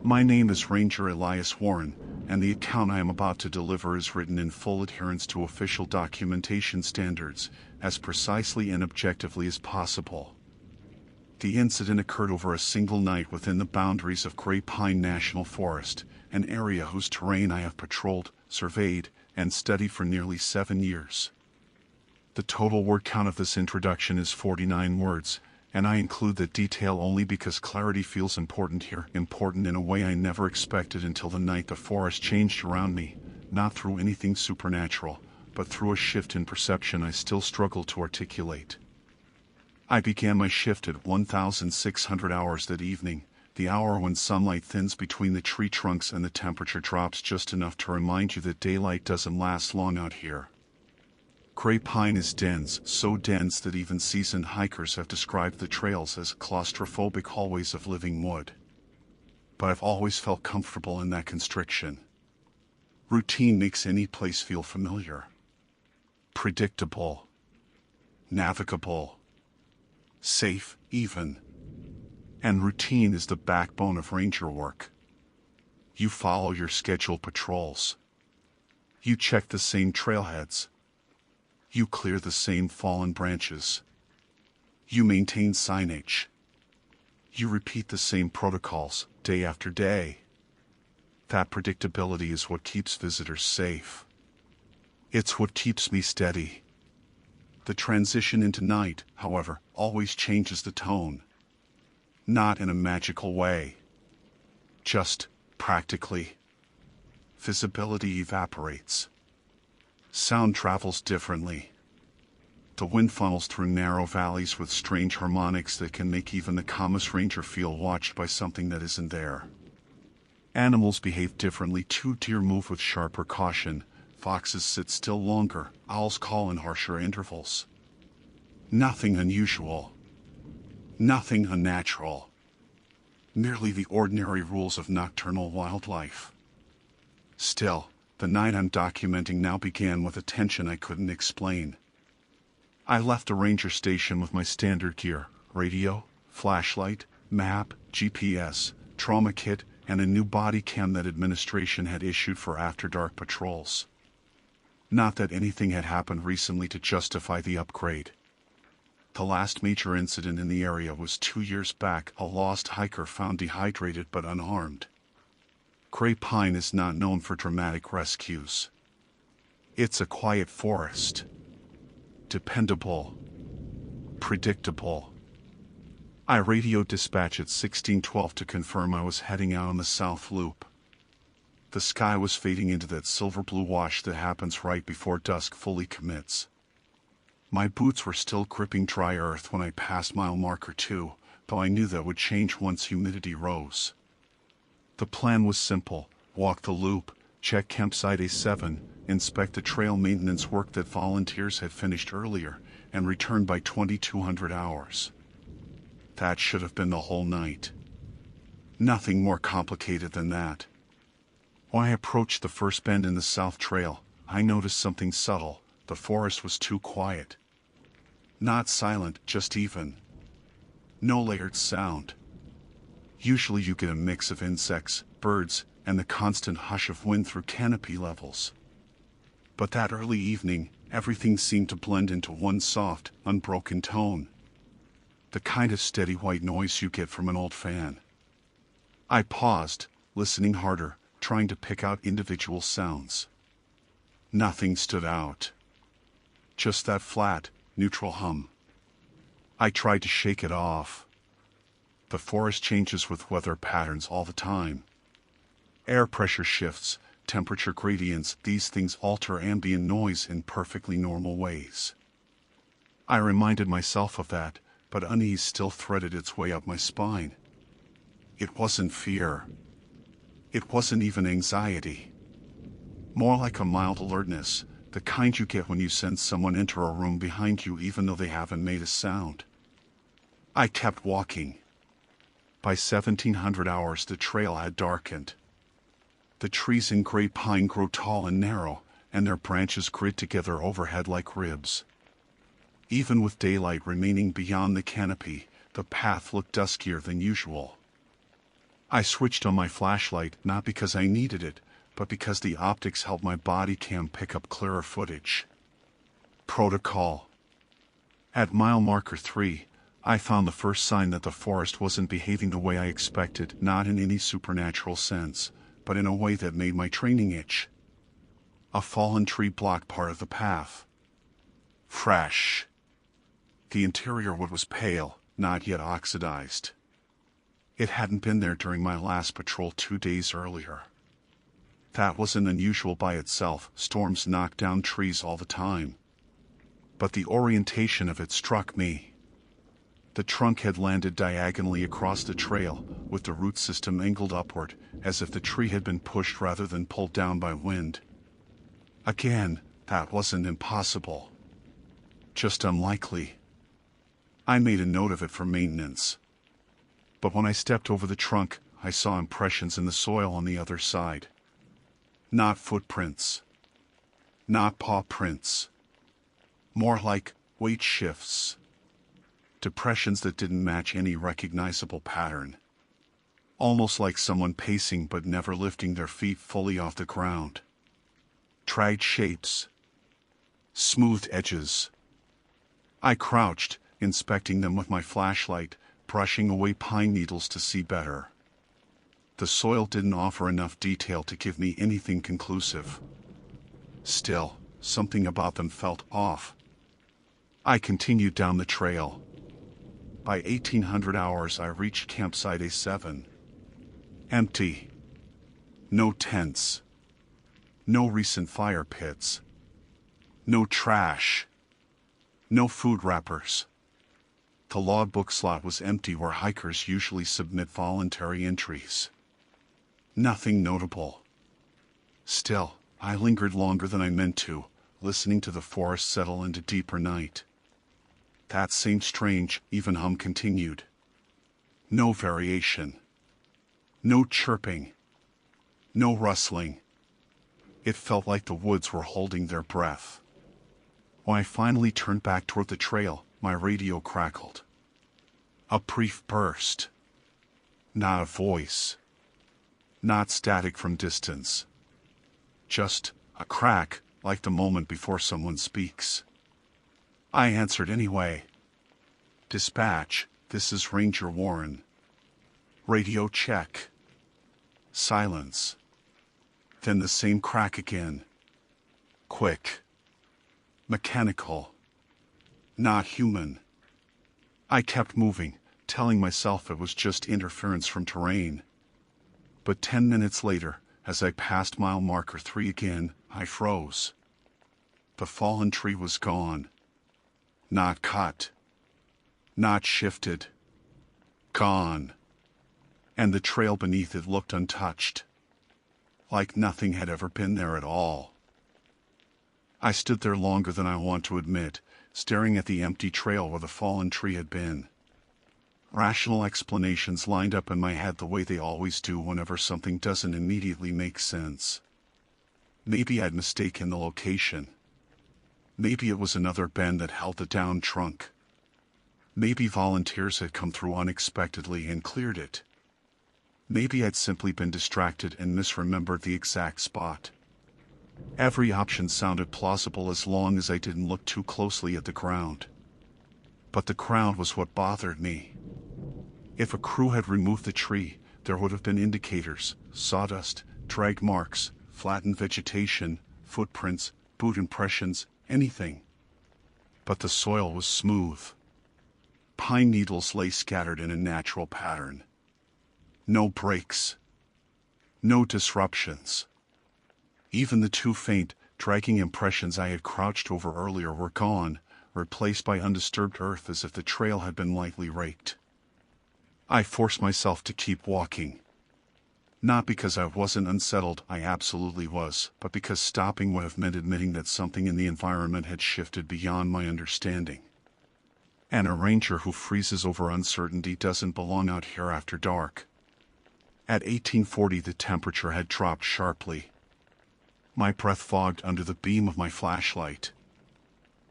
My name is Ranger Elias Warren, and the account I am about to deliver is written in full adherence to official documentation standards, as precisely and objectively as possible. The incident occurred over a single night within the boundaries of Grey Pine National Forest, an area whose terrain I have patrolled, surveyed, and studied for nearly 7 years. The total word count of this introduction is 49 words, and I include that detail only because clarity feels important here, important in a way I never expected until the night the forest changed around me, not through anything supernatural, but through a shift in perception I still struggle to articulate. I began my shift at 1600 hours that evening, the hour when sunlight thins between the tree trunks and the temperature drops just enough to remind you that daylight doesn't last long out here. Grey pine is dense, so dense that even seasoned hikers have described the trails as claustrophobic hallways of living wood. But I've always felt comfortable in that constriction. Routine makes any place feel familiar. Predictable. Navigable. Safe, even. And routine is the backbone of ranger work. You follow your scheduled patrols. You check the same trailheads. You clear the same fallen branches. You maintain signage. You repeat the same protocols, day after day. That predictability is what keeps visitors safe. It's what keeps me steady. The transition into night, however, always changes the tone. Not in a magical way. Just, practically. Visibility evaporates. Sound travels differently. The wind funnels through narrow valleys with strange harmonics that can make even the calmest ranger feel watched by something that isn't there. Animals behave differently too. Deer move with sharper caution, foxes sit still longer, owls call in harsher intervals. Nothing unusual. Nothing unnatural. Merely the ordinary rules of nocturnal wildlife. Still, the night I'm documenting now began with a tension I couldn't explain. I left a ranger station with my standard gear, radio, flashlight, map, GPS, trauma kit, and a new body cam that administration had issued for after-dark patrols. Not that anything had happened recently to justify the upgrade. The last major incident in the area was 2 years back, a lost hiker found dehydrated but unharmed. Grey Pine is not known for dramatic rescues. It's a quiet forest. Dependable. Predictable. I radioed dispatch at 1612 to confirm I was heading out on the South Loop. The sky was fading into that silver-blue wash that happens right before dusk fully commits. My boots were still gripping dry earth when I passed mile marker 2, though I knew that would change once humidity rose. The plan was simple: walk the loop, check campsite A7, inspect the trail maintenance work that volunteers had finished earlier, and return by 2200 hours. That should have been the whole night. Nothing more complicated than that. When I approached the first bend in the South Trail, I noticed something subtle. The forest was too quiet. Not silent, just even. No layered sound. Usually you get a mix of insects, birds, and the constant hush of wind through canopy levels. But that early evening, everything seemed to blend into one soft, unbroken tone. The kind of steady white noise you get from an old fan. I paused, listening harder, trying to pick out individual sounds. Nothing stood out. Just that flat, neutral hum. I tried to shake it off. The forest changes with weather patterns all the time. Air pressure shifts, temperature gradients, these things alter ambient noise in perfectly normal ways. I reminded myself of that, but unease still threaded its way up my spine. It wasn't fear. It wasn't even anxiety. More like a mild alertness, the kind you get when you sense someone enter a room behind you even though they haven't made a sound. I kept walking. By 1700 hours the trail had darkened. The trees in Grey Pine grow tall and narrow, and their branches grid together overhead like ribs. Even with daylight remaining beyond the canopy, the path looked duskier than usual. I switched on my flashlight not because I needed it, but because the optics helped my body cam pick up clearer footage. Protocol. At mile marker 3, I found the first sign that the forest wasn't behaving the way I expected, not in any supernatural sense, but in a way that made my training itch. A fallen tree blocked part of the path. Fresh. The interior wood was pale, not yet oxidized. It hadn't been there during my last patrol 2 days earlier. That wasn't unusual by itself, storms knock down trees all the time. But the orientation of it struck me. The trunk had landed diagonally across the trail, with the root system angled upward, as if the tree had been pushed rather than pulled down by wind. Again, that wasn't impossible. Just unlikely. I made a note of it for maintenance. But when I stepped over the trunk, I saw impressions in the soil on the other side. Not footprints. Not paw prints. More like weight shifts. Depressions that didn't match any recognizable pattern. Almost like someone pacing but never lifting their feet fully off the ground. Tried shapes. Smooth edges. I crouched, inspecting them with my flashlight, brushing away pine needles to see better. The soil didn't offer enough detail to give me anything conclusive. Still, something about them felt off. I continued down the trail. By 1800 hours I reached campsite A7. Empty. No tents. No recent fire pits. No trash. No food wrappers. The logbook slot was empty where hikers usually submit voluntary entries. Nothing notable. Still, I lingered longer than I meant to, listening to the forest settle into deeper night. That same strange, even hum continued. No variation. No chirping. No rustling. It felt like the woods were holding their breath. When I finally turned back toward the trail, my radio crackled. A brief burst. Not a voice. Not static from distance. Just a crack, like the moment before someone speaks. I answered anyway. Dispatch, this is Ranger Warren. Radio check. Silence. Then the same crack again. Quick. Mechanical. Not human. I kept moving, telling myself it was just interference from terrain. But 10 minutes later, as I passed mile marker 3 again, I froze. The fallen tree was gone. Not cut. Not shifted. Gone. And the trail beneath it looked untouched. Like nothing had ever been there at all. I stood there longer than I want to admit, staring at the empty trail where the fallen tree had been. Rational explanations lined up in my head the way they always do whenever something doesn't immediately make sense. Maybe I'd mistaken the location. Maybe it was another bend that held the downed trunk. Maybe volunteers had come through unexpectedly and cleared it. Maybe I'd simply been distracted and misremembered the exact spot. Every option sounded plausible as long as I didn't look too closely at the ground. But the ground was what bothered me. If a crew had removed the tree, there would have been indicators, sawdust, drag marks, flattened vegetation, footprints, boot impressions, anything. But the soil was smooth. Pine needles lay scattered in a natural pattern. No breaks. No disruptions. Even the two faint, dragging impressions I had crouched over earlier were gone, replaced by undisturbed earth as if the trail had been lightly raked. I forced myself to keep walking. Not because I wasn't unsettled, I absolutely was, but because stopping would have meant admitting that something in the environment had shifted beyond my understanding. And a ranger who freezes over uncertainty doesn't belong out here after dark. At 1840 the temperature had dropped sharply. My breath fogged under the beam of my flashlight.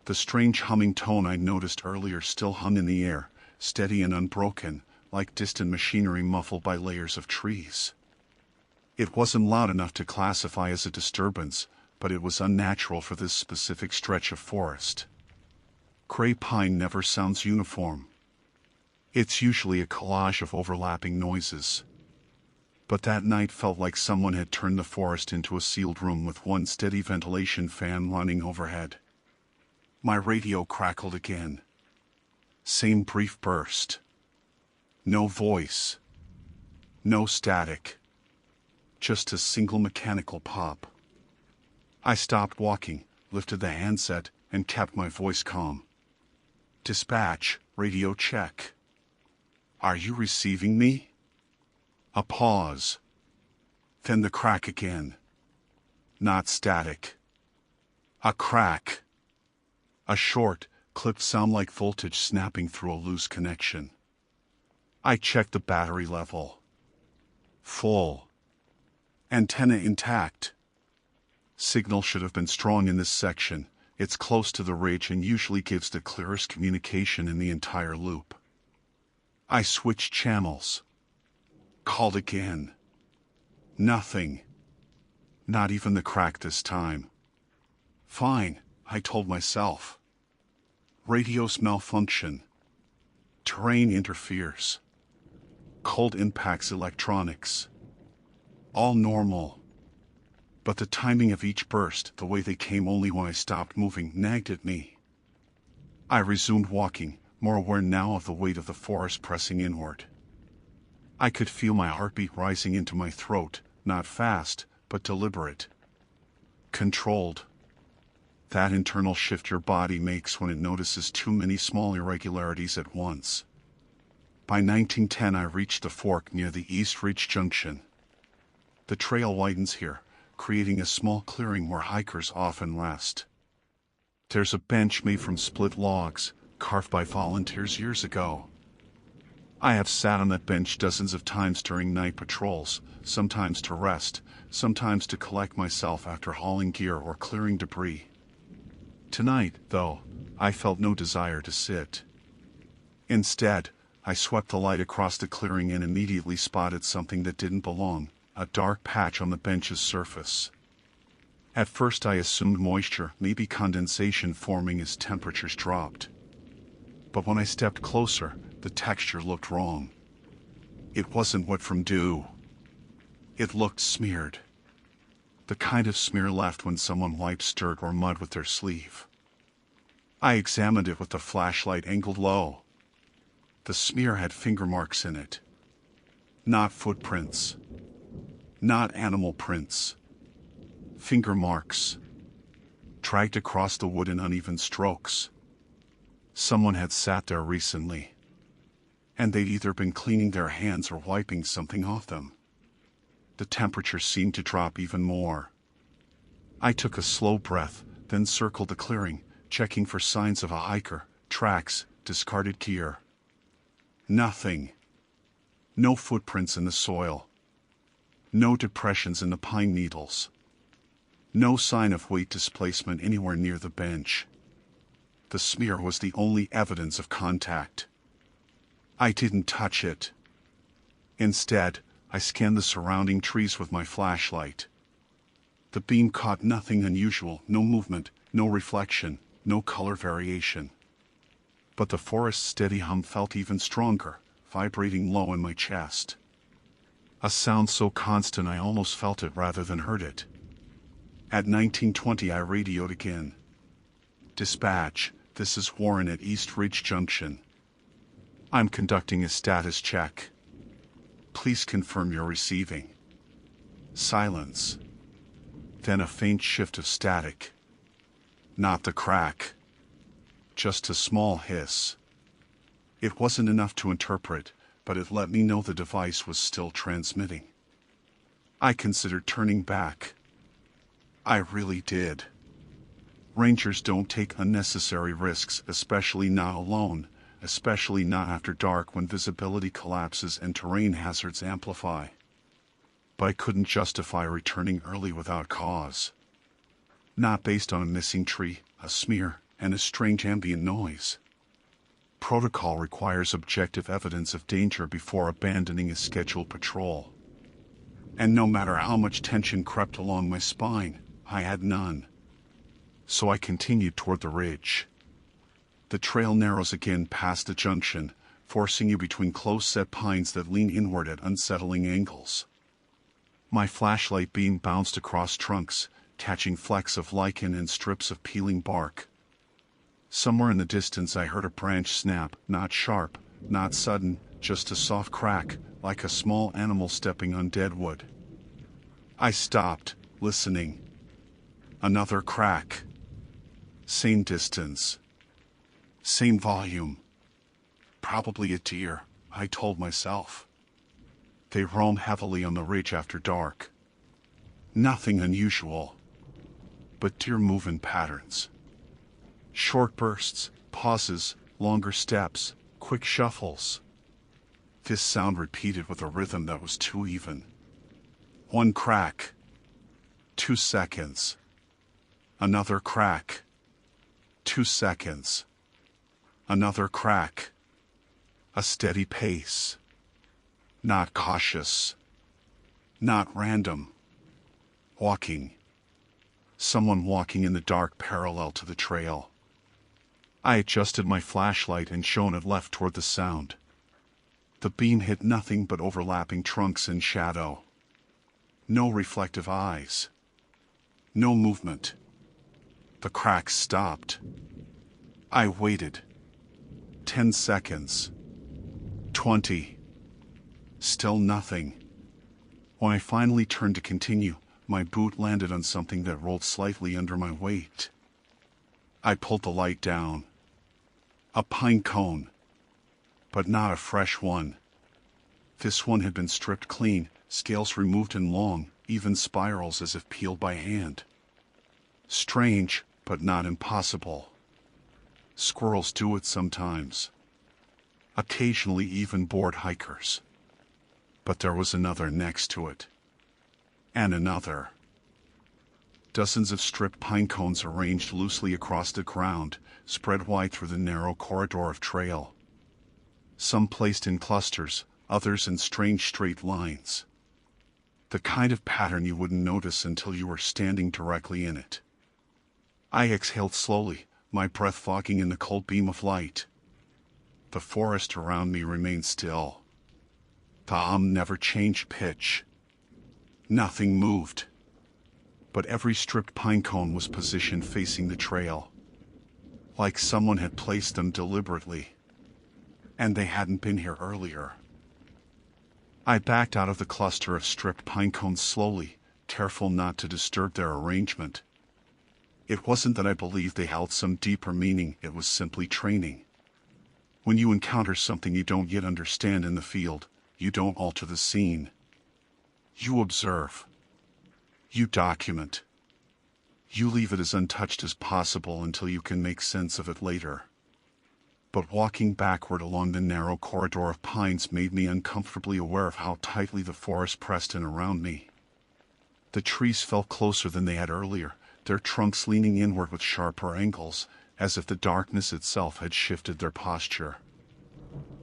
The strange humming tone I'd noticed earlier still hung in the air, steady and unbroken, like distant machinery muffled by layers of trees. It wasn't loud enough to classify as a disturbance, but it was unnatural for this specific stretch of forest. Gray pine never sounds uniform. It's usually a collage of overlapping noises. But that night felt like someone had turned the forest into a sealed room with one steady ventilation fan running overhead. My radio crackled again. Same brief burst. No voice. No static. Just a single mechanical pop. I stopped walking, lifted the handset, and kept my voice calm. Dispatch, radio check. Are you receiving me? A pause. Then the crack again. Not static. A crack. A short, clipped sound like voltage snapping through a loose connection. I checked the battery level. Full. Antenna intact. Signal should have been strong in this section. It's close to the ridge and usually gives the clearest communication in the entire loop. I switched channels. Called again. Nothing. Not even the crack this time. Fine, I told myself. Radio's malfunction. Terrain interferes. Cold impacts electronics. All normal. But the timing of each burst, the way they came only when I stopped moving, nagged at me. I resumed walking, more aware now of the weight of the forest pressing inward. I could feel my heartbeat rising into my throat, not fast, but deliberate. Controlled. That internal shift your body makes when it notices too many small irregularities at once. By 1910 I reached the fork near the East Ridge Junction. The trail widens here, creating a small clearing where hikers often rest. There's a bench made from split logs, carved by volunteers years ago. I have sat on that bench dozens of times during night patrols, sometimes to rest, sometimes to collect myself after hauling gear or clearing debris. Tonight, though, I felt no desire to sit. Instead, I swept the light across the clearing and immediately spotted something that didn't belong, a dark patch on the bench's surface. At first I assumed moisture, maybe condensation forming as temperatures dropped. But when I stepped closer, the texture looked wrong. It wasn't wet from dew. It looked smeared. The kind of smear left when someone wipes dirt or mud with their sleeve. I examined it with the flashlight angled low. The smear had finger marks in it. Not footprints. Not animal prints. Finger marks. Dragged across the wood in uneven strokes. Someone had sat there recently. And they'd either been cleaning their hands or wiping something off them. The temperature seemed to drop even more. I took a slow breath, then circled the clearing, checking for signs of a hiker, tracks, discarded gear. Nothing. No footprints in the soil. No depressions in the pine needles. No sign of weight displacement anywhere near the bench. The smear was the only evidence of contact. I didn't touch it. Instead, I scanned the surrounding trees with my flashlight. The beam caught nothing unusual, no movement, no reflection, no color variation. But the forest's steady hum felt even stronger, vibrating low in my chest. A sound so constant I almost felt it rather than heard it. At 1920 I radioed again. Dispatch, this is Warren at East Ridge Junction. I'm conducting a status check. Please confirm you're receiving. Silence. Then a faint shift of static. Not the crack. Just a small hiss. It wasn't enough to interpret, but it let me know the device was still transmitting. I considered turning back. I really did. Rangers don't take unnecessary risks, especially not alone, especially not after dark when visibility collapses and terrain hazards amplify. But I couldn't justify returning early without cause. Not based on a missing tree, a smear, and a strange ambient noise. Protocol requires objective evidence of danger before abandoning a scheduled patrol. And no matter how much tension crept along my spine, I had none. So I continued toward the ridge. The trail narrows again past the junction, forcing you between close-set pines that lean inward at unsettling angles. My flashlight beam bounced across trunks, catching flecks of lichen and strips of peeling bark. Somewhere in the distance I heard a branch snap, not sharp, not sudden, just a soft crack, like a small animal stepping on dead wood. I stopped, listening. Another crack. Same distance. Same volume. Probably a deer, I told myself. They roam heavily on the ridge after dark. Nothing unusual. But deer move in patterns. Short bursts, pauses, longer steps, quick shuffles. This sound repeated with a rhythm that was too even. One crack. 2 seconds. Another crack. 2 seconds. Another crack. A steady pace. Not cautious. Not random. Walking. Someone walking in the dark parallel to the trail. I adjusted my flashlight and shone it left toward the sound. The beam hit nothing but overlapping trunks and shadow. No reflective eyes. No movement. The cracks stopped. I waited. 10 seconds. 20. Still nothing. When I finally turned to continue, my boot landed on something that rolled slightly under my weight. I pulled the light down. A pine cone. But not a fresh one. This one had been stripped clean, scales removed and long, even spirals as if peeled by hand. Strange, but not impossible. Squirrels do it sometimes. Occasionally even bored hikers. But there was another next to it. And another. Dozens of stripped pine cones arranged loosely across the ground, spread wide through the narrow corridor of trail. Some placed in clusters, others in strange straight lines. The kind of pattern you wouldn't notice until you were standing directly in it. I exhaled slowly, my breath fogging in the cold beam of light. The forest around me remained still. The hum never changed pitch. Nothing moved. But every stripped pine cone was positioned facing the trail. Like someone had placed them deliberately. And they hadn't been here earlier. I backed out of the cluster of stripped pine cones slowly, careful not to disturb their arrangement. It wasn't that I believed they held some deeper meaning, it was simply training. When you encounter something you don't yet understand in the field, you don't alter the scene. You observe. You document. You leave it as untouched as possible until you can make sense of it later. But walking backward along the narrow corridor of pines made me uncomfortably aware of how tightly the forest pressed in around me. The trees felt closer than they had earlier, their trunks leaning inward with sharper angles, as if the darkness itself had shifted their posture.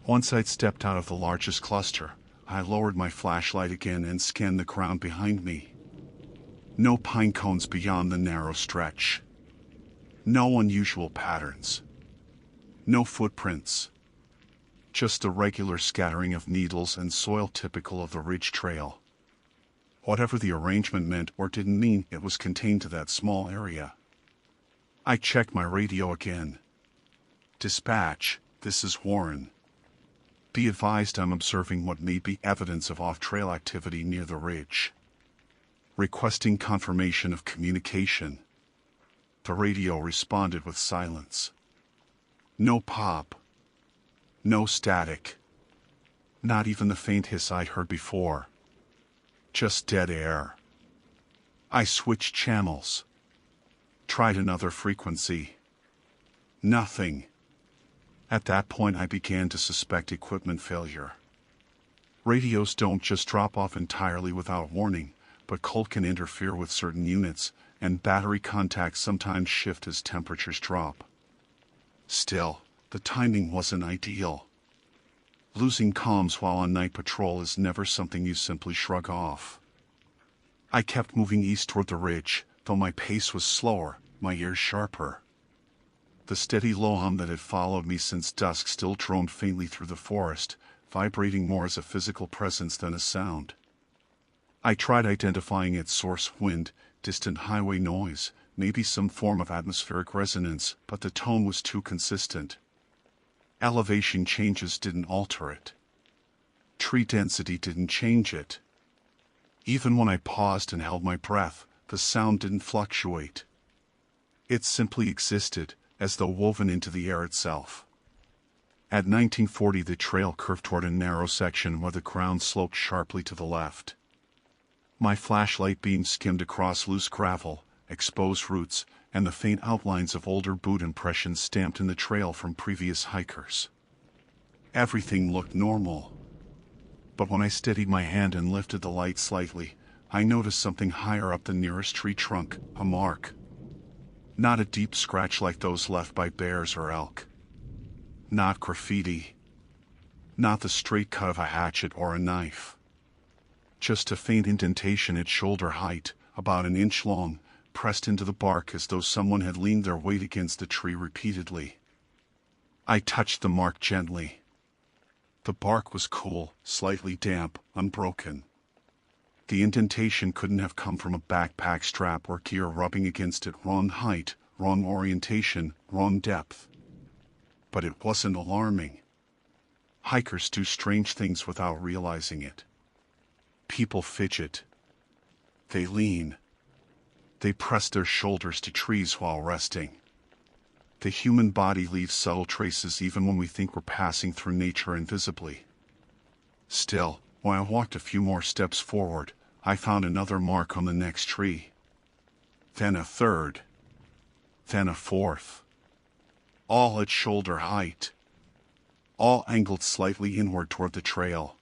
Once I'd stepped out of the largest cluster, I lowered my flashlight again and scanned the ground behind me. No pine cones beyond the narrow stretch. No unusual patterns. No footprints. Just a regular scattering of needles and soil typical of the ridge trail. Whatever the arrangement meant or didn't mean, it was contained to that small area. I checked my radio again. Dispatch, this is Warren. Be advised I'm observing what may be evidence of off-trail activity near the ridge. Requesting confirmation of communication. The radio responded with silence. No pop. No static. Not even the faint hiss I'd heard before. Just dead air. I switched channels. Tried another frequency. Nothing. At that point I began to suspect equipment failure. Radios don't just drop off entirely without warning, but cold can interfere with certain units, and battery contacts sometimes shift as temperatures drop. Still, The timing wasn't ideal. Losing comms while on night patrol is never something you simply shrug off. I kept moving east toward the ridge, though my pace was slower, my ears sharper. The steady low hum that had followed me since dusk still droned faintly through the forest, vibrating more as a physical presence than a sound. I tried identifying its source: wind, distant highway noise, maybe some form of atmospheric resonance, but the tone was too consistent. Elevation changes didn't alter it. Tree density didn't change it. Even when I paused and held my breath, the sound didn't fluctuate. It simply existed, as though woven into the air itself. At 1940, the trail curved toward a narrow section where the ground sloped sharply to the left. My flashlight beam skimmed across loose gravel, exposed roots, and the faint outlines of older boot impressions stamped in the trail from previous hikers. Everything looked normal. But when I steadied my hand and lifted the light slightly, I noticed something higher up the nearest tree trunk: a mark. Not a deep scratch like those left by bears or elk. Not graffiti. Not the straight cut of a hatchet or a knife. Just a faint indentation at shoulder height, about an inch long, pressed into the bark as though someone had leaned their weight against the tree repeatedly. I touched the mark gently. The bark was cool, slightly damp, unbroken. The indentation couldn't have come from a backpack strap or gear rubbing against it. Wrong height, wrong orientation, wrong depth. But it wasn't alarming. Hikers do strange things without realizing it. People fidget. They lean. They press their shoulders to trees while resting. The human body leaves subtle traces even when we think we're passing through nature invisibly. Still, when I walked a few more steps forward, I found another mark on the next tree. Then a third. Then a fourth. All at shoulder height. All angled slightly inward toward the trail.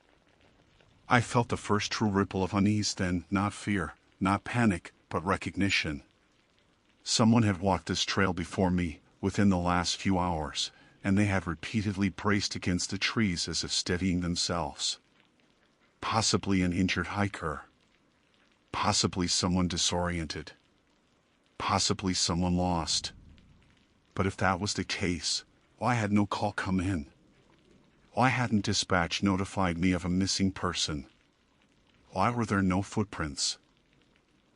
I felt the first true ripple of unease then, not fear, not panic, but recognition. Someone had walked this trail before me, within the last few hours, and they had repeatedly braced against the trees as if steadying themselves. Possibly an injured hiker. Possibly someone disoriented. Possibly someone lost. But if that was the case, why had no call come in? Why hadn't dispatch notified me of a missing person? Why were there no footprints?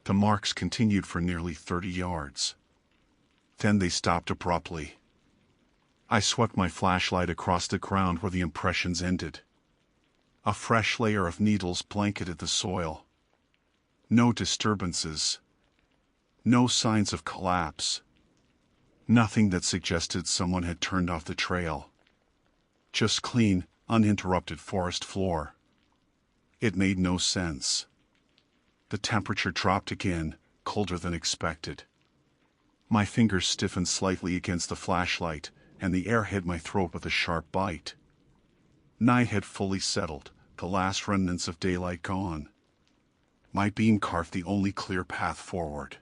The marks continued for nearly 30 yards. Then they stopped abruptly. I swept my flashlight across the ground where the impressions ended. A fresh layer of needles blanketed the soil. No disturbances. No signs of collapse. Nothing that suggested someone had turned off the trail. Just clean, uninterrupted forest floor. It made no sense. The temperature dropped again, colder than expected. My fingers stiffened slightly against the flashlight, and the air hit my throat with a sharp bite. Night had fully settled, the last remnants of daylight gone. My beam carved the only clear path forward.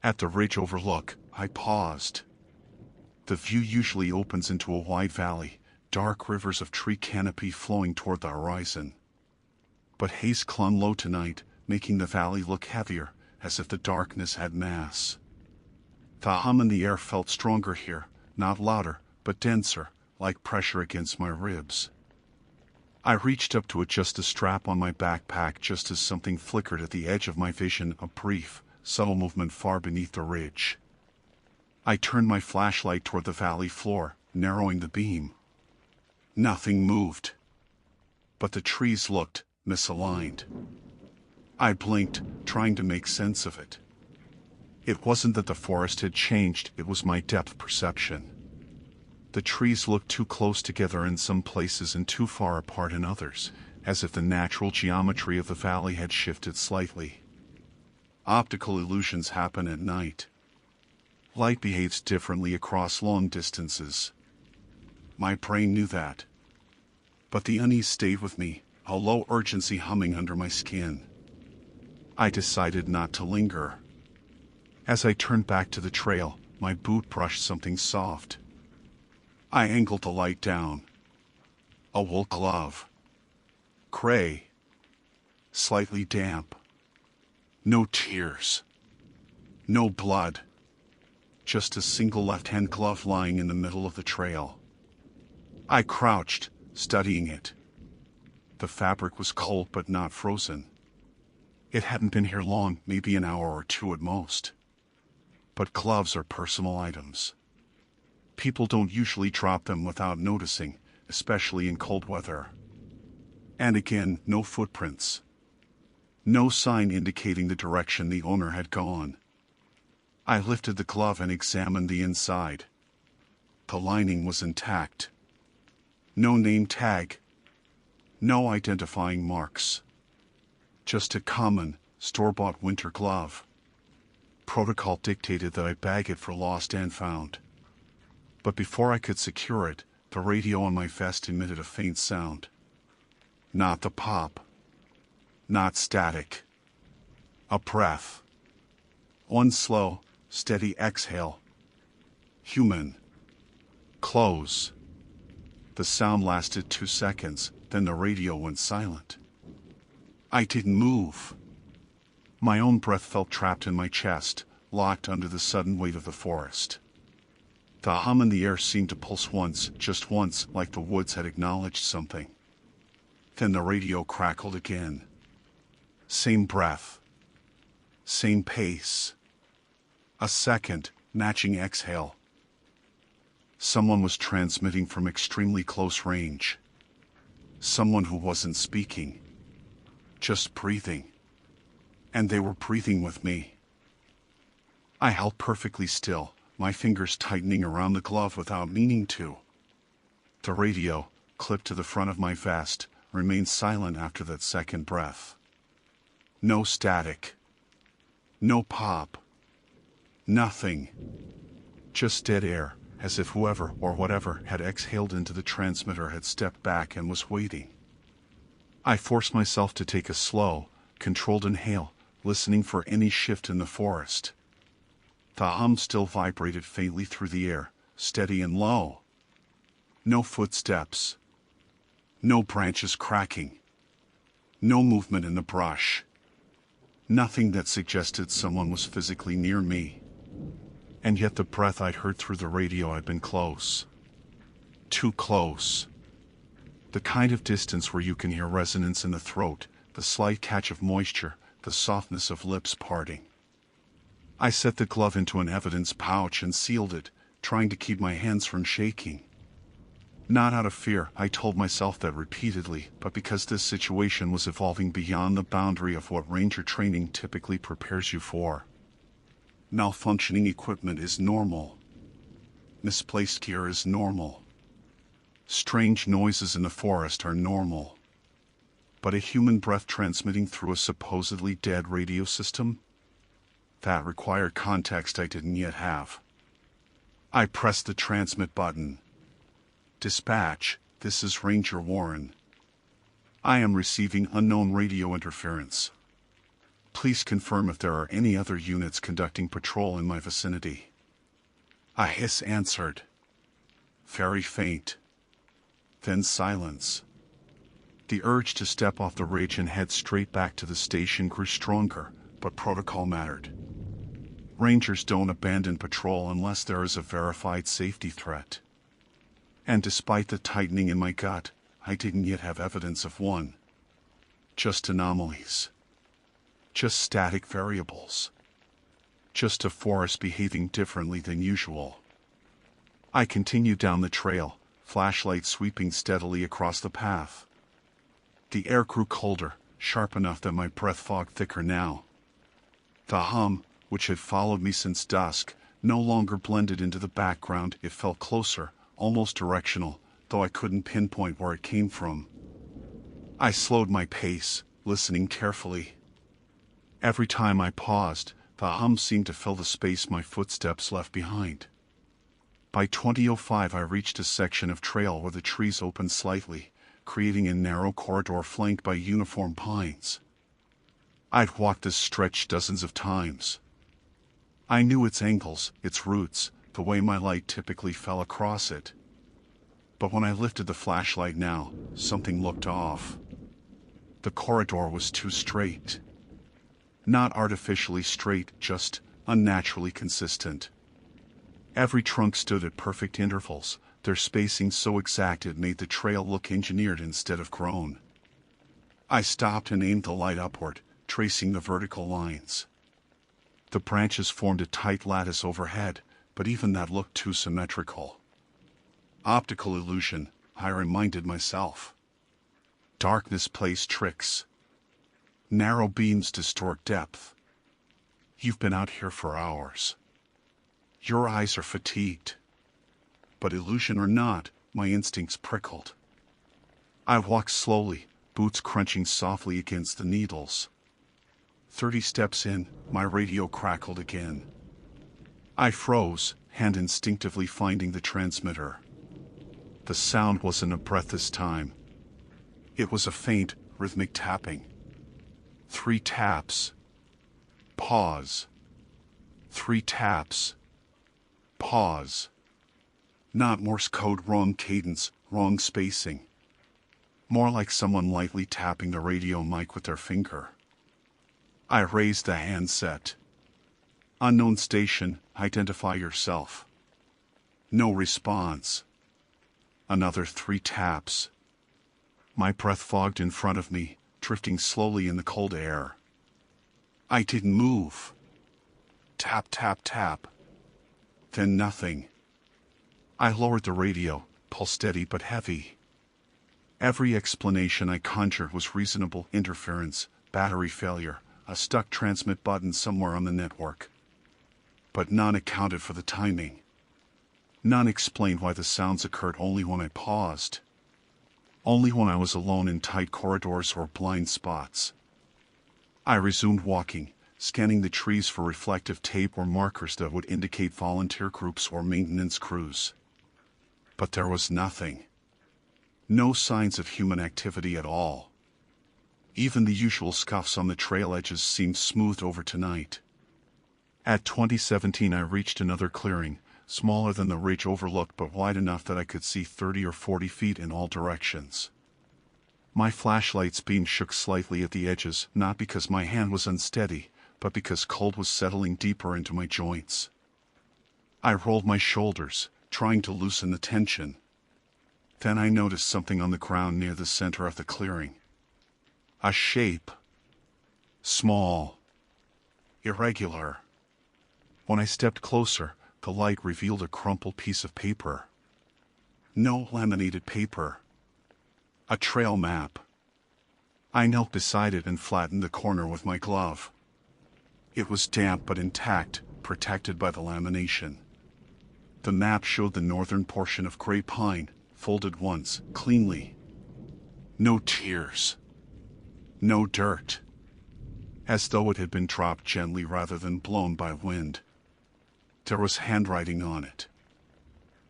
At the ridge overlook, I paused. The view usually opens into a wide valley, dark rivers of tree canopy flowing toward the horizon. But haze clung low tonight, making the valley look heavier, as if the darkness had mass. The hum in the air felt stronger here, not louder, but denser, like pressure against my ribs. I reached up to adjust the strap on my backpack just as something flickered at the edge of my vision, a brief, subtle movement far beneath the ridge. I turned my flashlight toward the valley floor, narrowing the beam. Nothing moved. But the trees looked misaligned. I blinked, trying to make sense of it. It wasn't that the forest had changed, it was my depth perception. The trees looked too close together in some places and too far apart in others, as if the natural geometry of the valley had shifted slightly. Optical illusions happen at night. Light behaves differently across long distances. My brain knew that. But the unease stayed with me, a low urgency humming under my skin. I decided not to linger. As I turned back to the trail, my boot brushed something soft. I angled the light down. A wool glove. Gray. Slightly damp. No tears. No blood. Just a single left-hand glove lying in the middle of the trail. I crouched, studying it. The fabric was cold but not frozen. It hadn't been here long, maybe an hour or two at most. But gloves are personal items. People don't usually drop them without noticing, especially in cold weather. And again, no footprints. No sign indicating the direction the owner had gone. I lifted the glove and examined the inside. The lining was intact. No name tag. No identifying marks. Just a common, store-bought winter glove. Protocol dictated that I bag it for lost and found. But before I could secure it, the radio on my vest emitted a faint sound. Not the pop. Not static. A breath. One slow, steady exhale. Human. Close. The sound lasted 2 seconds, then the radio went silent. I didn't move. My own breath felt trapped in my chest, locked under the sudden weight of the forest. The hum in the air seemed to pulse once, just once, like the woods had acknowledged something. Then the radio crackled again. Same breath. Same pace. A second, matching exhale. Someone was transmitting from extremely close range. Someone who wasn't speaking. Just breathing. And they were breathing with me. I held perfectly still, my fingers tightening around the glove without meaning to. The radio, clipped to the front of my vest, remained silent after that second breath. No static. No pop. Nothing. Just dead air, as if whoever or whatever had exhaled into the transmitter had stepped back and was waiting. I forced myself to take a slow, controlled inhale, listening for any shift in the forest. The hum still vibrated faintly through the air, steady and low. No footsteps. No branches cracking. No movement in the brush. Nothing that suggested someone was physically near me. And yet the breath I'd heard through the radio had been close. Too close. The kind of distance where you can hear resonance in the throat, the slight catch of moisture, the softness of lips parting. I set the glove into an evidence pouch and sealed it, trying to keep my hands from shaking. Not out of fear, I told myself that repeatedly, but because this situation was evolving beyond the boundary of what ranger training typically prepares you for. Malfunctioning equipment is normal. Misplaced gear is normal. Strange noises in the forest are normal. But a human breath transmitting through a supposedly dead radio system? That required context I didn't yet have. I pressed the transmit button. Dispatch, this is Ranger Warren. I am receiving unknown radio interference. Please confirm if there are any other units conducting patrol in my vicinity. A hiss answered. Very faint. Then silence. The urge to step off the ridge and head straight back to the station grew stronger, but protocol mattered. Rangers don't abandon patrol unless there is a verified safety threat. And despite the tightening in my gut, I didn't yet have evidence of one. Just anomalies. Just static variables. Just a forest behaving differently than usual. I continued down the trail, flashlight sweeping steadily across the path. The air grew colder, sharp enough that my breath fogged thicker now. The hum, which had followed me since dusk, no longer blended into the background. It felt closer, almost directional, though I couldn't pinpoint where it came from. I slowed my pace, listening carefully. Every time I paused, the hum seemed to fill the space my footsteps left behind. By 20:05 I reached a section of trail where the trees opened slightly, creating a narrow corridor flanked by uniform pines. I'd walked this stretch dozens of times. I knew its angles, its roots, the way my light typically fell across it. But when I lifted the flashlight now, something looked off. The corridor was too straight. Not artificially straight, just unnaturally consistent. Every trunk stood at perfect intervals, their spacing so exact it made the trail look engineered instead of grown. I stopped and aimed the light upward, tracing the vertical lines. The branches formed a tight lattice overhead, but even that looked too symmetrical. Optical illusion, I reminded myself. Darkness plays tricks. Narrow beams distort depth. You've been out here for hours. Your eyes are fatigued. But illusion or not, my instincts prickled. I walked slowly, boots crunching softly against the needles. 30 steps in, my radio crackled again. I froze, hand instinctively finding the transmitter. The sound wasn't a breath this time. It was a faint, rhythmic tapping. 3 taps. Pause. 3 taps. Pause. Not Morse code, wrong cadence, wrong spacing. More like someone lightly tapping the radio mic with their finger. I raised the handset. Unknown station, identify yourself. No response. Another 3 taps. My breath fogged in front of me, drifting slowly in the cold air. I didn't move. Tap, tap, tap. Then nothing. I lowered the radio, pulse steady but heavy. Every explanation I conjured was reasonable: interference, battery failure, a stuck transmit button somewhere on the network. But none accounted for the timing. None explained why the sounds occurred only when I paused. Only when I was alone in tight corridors or blind spots. I resumed walking, scanning the trees for reflective tape or markers that would indicate volunteer groups or maintenance crews. But there was nothing. No signs of human activity at all. Even the usual scuffs on the trail edges seemed smoothed over tonight. At 2017 I reached another clearing, smaller than the ridge overlooked but wide enough that I could see 30 or 40 feet in all directions. My flashlight's beam shook slightly at the edges, not because my hand was unsteady, but because cold was settling deeper into my joints. I rolled my shoulders, trying to loosen the tension. Then I noticed something on the ground near the center of the clearing. A shape. Small. Irregular. When I stepped closer, the light revealed a crumpled piece of paper. No laminated paper. A trail map. I knelt beside it and flattened the corner with my glove. It was damp but intact, protected by the lamination. The map showed the northern portion of Gray Pine, folded once, cleanly. No tears. No dirt. As though it had been dropped gently rather than blown by wind. There was handwriting on it.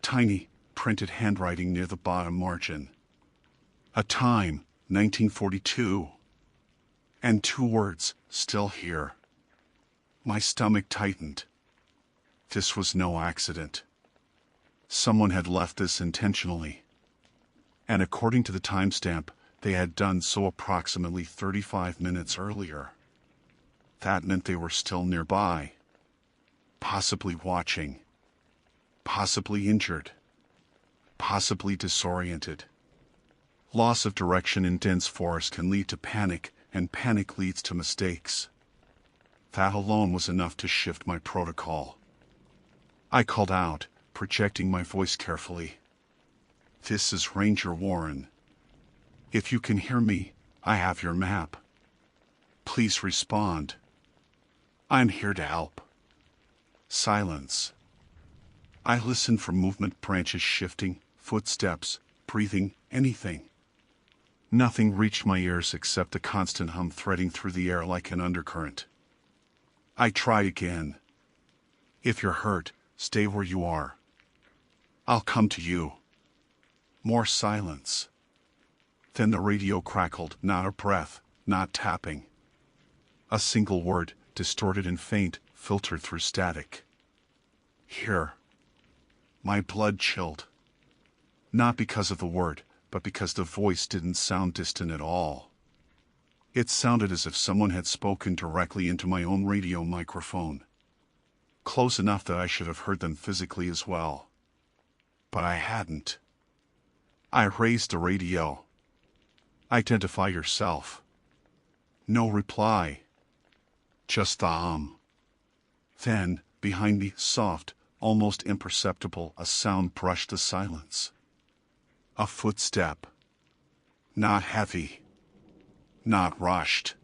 Tiny, printed handwriting near the bottom margin. A time, 1942. And 2 words, still here. My stomach tightened. This was no accident. Someone had left this intentionally. And according to the timestamp, they had done so approximately 35 minutes earlier. That meant they were still nearby. Possibly watching. Possibly injured. Possibly disoriented. Loss of direction in dense forest can lead to panic, and panic leads to mistakes. That alone was enough to shift my protocol. I called out, projecting my voice carefully. This is Ranger Warren. If you can hear me, I have your map. Please respond. I'm here to help. Silence. I listened for movement, branches shifting, footsteps, breathing, anything. Nothing reached my ears except the constant hum threading through the air like an undercurrent. I tried again. If you're hurt, stay where you are. I'll come to you. More silence. Then the radio crackled, not a breath, not tapping. A single word, distorted and faint, filtered through static. Here. My blood chilled. Not because of the word, but because the voice didn't sound distant at all. It sounded as if someone had spoken directly into my own radio microphone. Close enough that I should have heard them physically as well. But I hadn't. I raised the radio. "Identify yourself." No reply. Just the hum. Then, behind me, soft, almost imperceptible, a sound brushed the silence. A footstep. Not heavy. Not rushed.